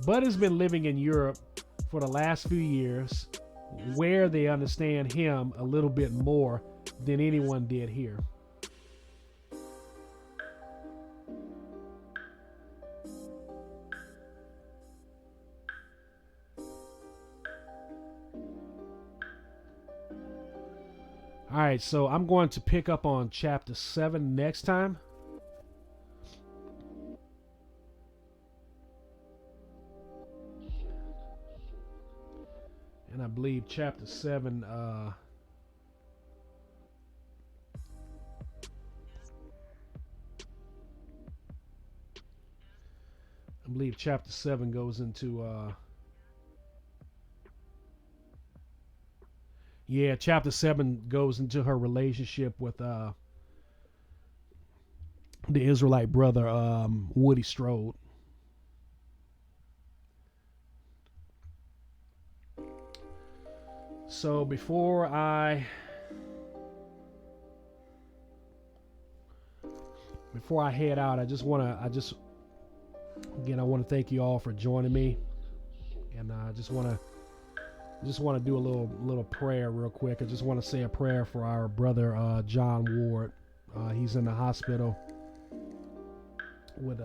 Bud has been living in Europe for the last few years, where they understand him a little bit more than anyone did here. All right, so I'm going to pick up on chapter 7 next time. And I believe chapter 7, I believe chapter 7 goes into, chapter 7 goes into her relationship with the Israelite brother, Woody Strode. So before I head out, I want to thank you all for joining me, and I just want to do a little prayer real quick. I just want to say a prayer for our brother John Ward. He's in the hospital with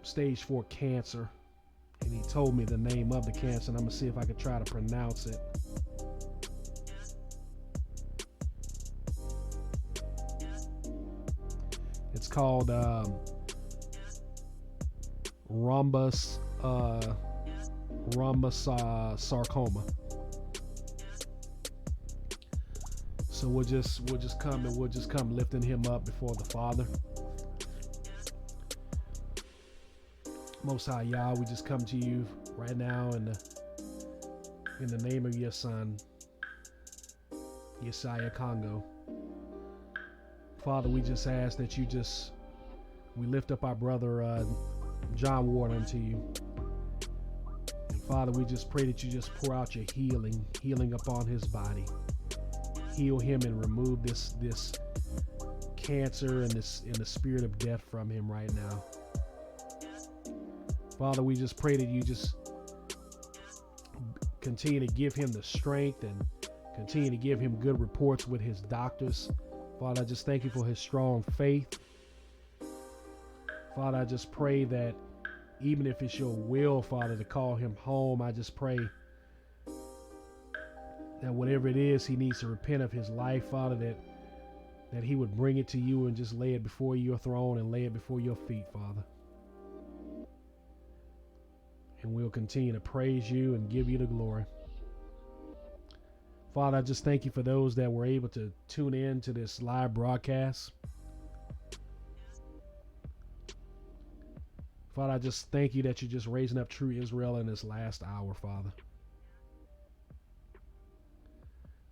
stage 4 cancer, and he told me the name of the cancer, and I'm gonna see if I could try to pronounce it. It's called rhombus sarcoma. So we'll just come lifting him up before the Father. Most High Yah, we just come to you right now in the name of your Son, Yesiah Congo. Father, we just ask that we lift up our brother John Ward unto you. And Father, we just pray that you just pour out your healing upon his body. Heal him and remove this cancer and the spirit of death from him right now. Father, we just pray that you just continue to give him the strength and continue to give him good reports with his doctors. Father, I just thank you for his strong faith. Father, I just pray that even if it's your will, Father, to call him home, I just pray that whatever it is he needs to repent of his life, Father, that he would bring it to you and just lay it before your throne and lay it before your feet, Father. And we'll continue to praise you and give you the glory. Father, I just thank you for those that were able to tune in to this live broadcast. Father, I just thank you that you're just raising up true Israel in this last hour, Father.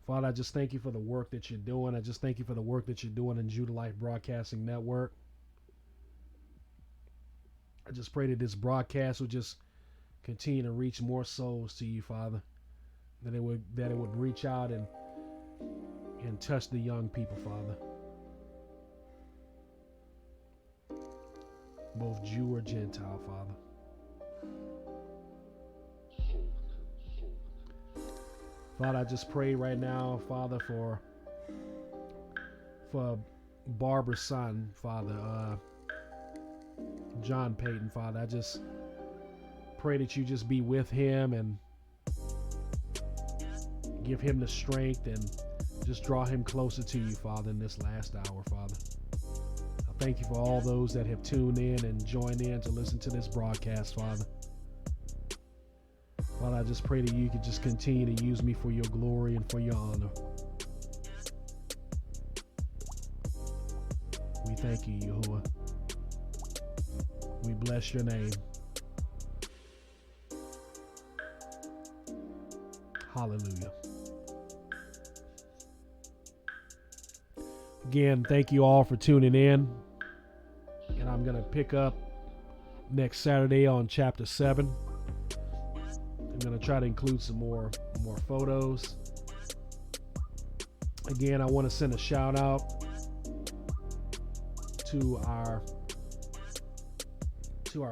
Father, I just thank you for the work that you're doing. I just thank you for the work that you're doing in Judah Life Broadcasting Network. I just pray that this broadcast will just continue to reach more souls to you, Father. That it would reach out and touch the young people, Father. Both Jew or Gentile, Father. Father, I just pray right now, Father, for Barbara's son, Father, John Payton, Father. I just pray that you just be with him and give him the strength and just draw him closer to you, Father, in this last hour, Father. I thank you for all those that have tuned in and joined in to listen to this broadcast, Father. Father, I just pray that you could just continue to use me for your glory and for your honor. We thank you, Yahuwah. We bless your name. Hallelujah. Again, thank you all for tuning in. And I'm going to pick up next Saturday on chapter 7. I'm going to try to include some more photos. Again, I want to send a shout out to our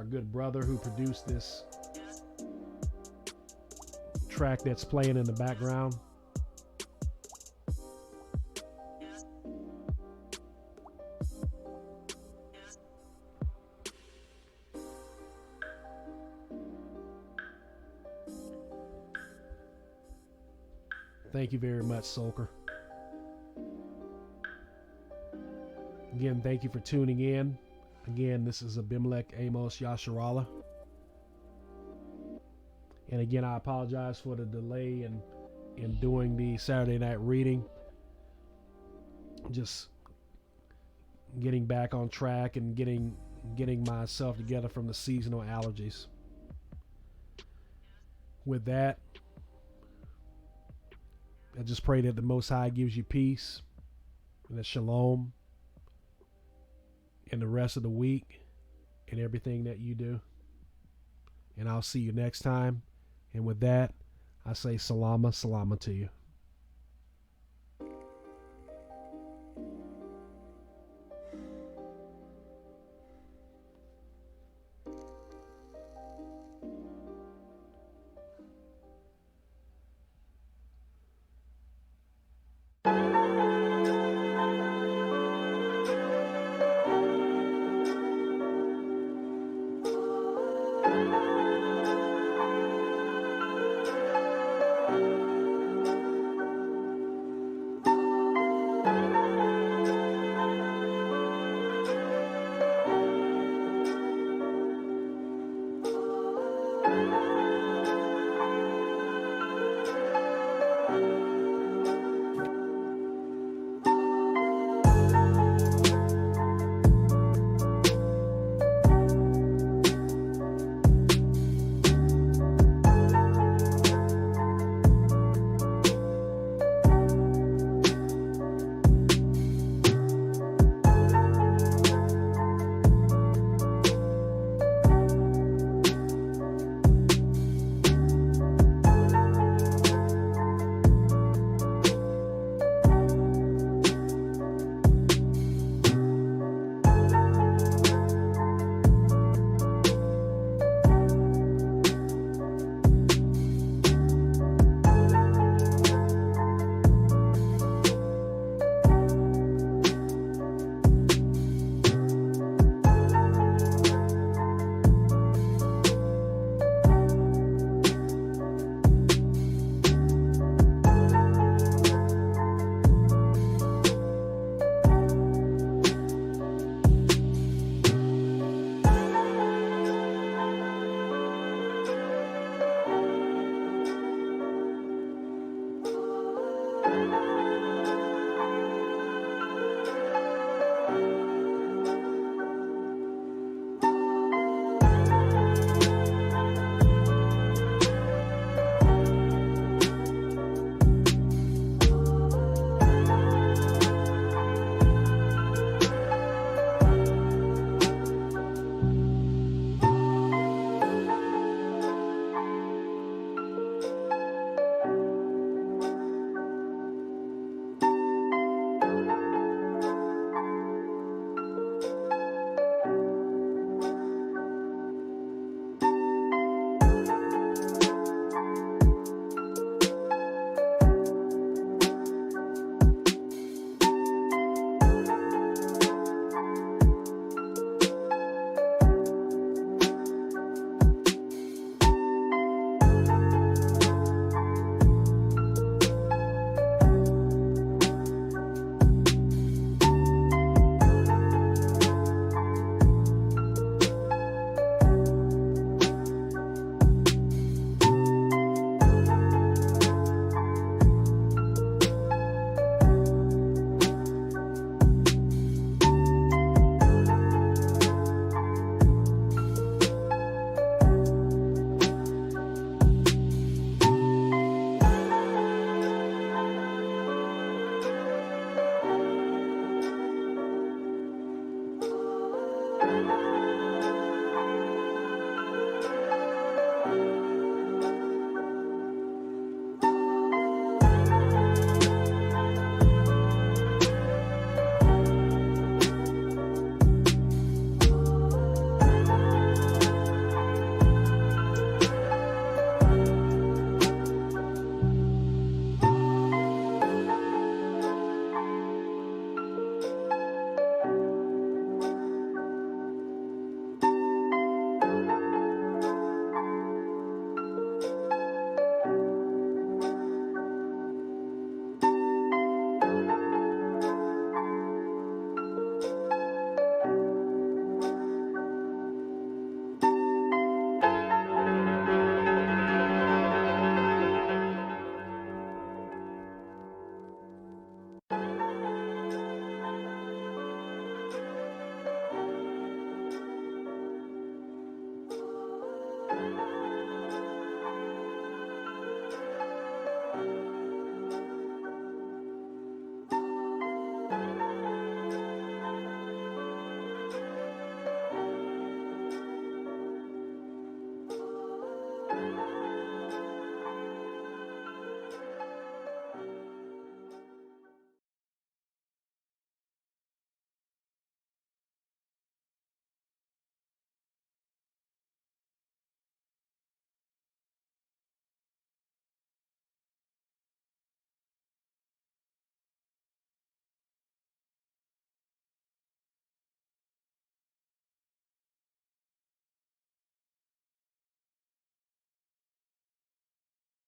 good brother who produced this track that's playing in the background. Thank you very much, Soulker. Again, thank you for tuning in. Again, this is Abimelech Amos Yasharala. And again, I apologize for the delay in doing the Saturday night reading. Just getting back on track and getting myself together from the seasonal allergies. With that, I just pray that the Most High gives you peace and a shalom in the rest of the week and everything that you do. And I'll see you next time. And with that, I say salama to you.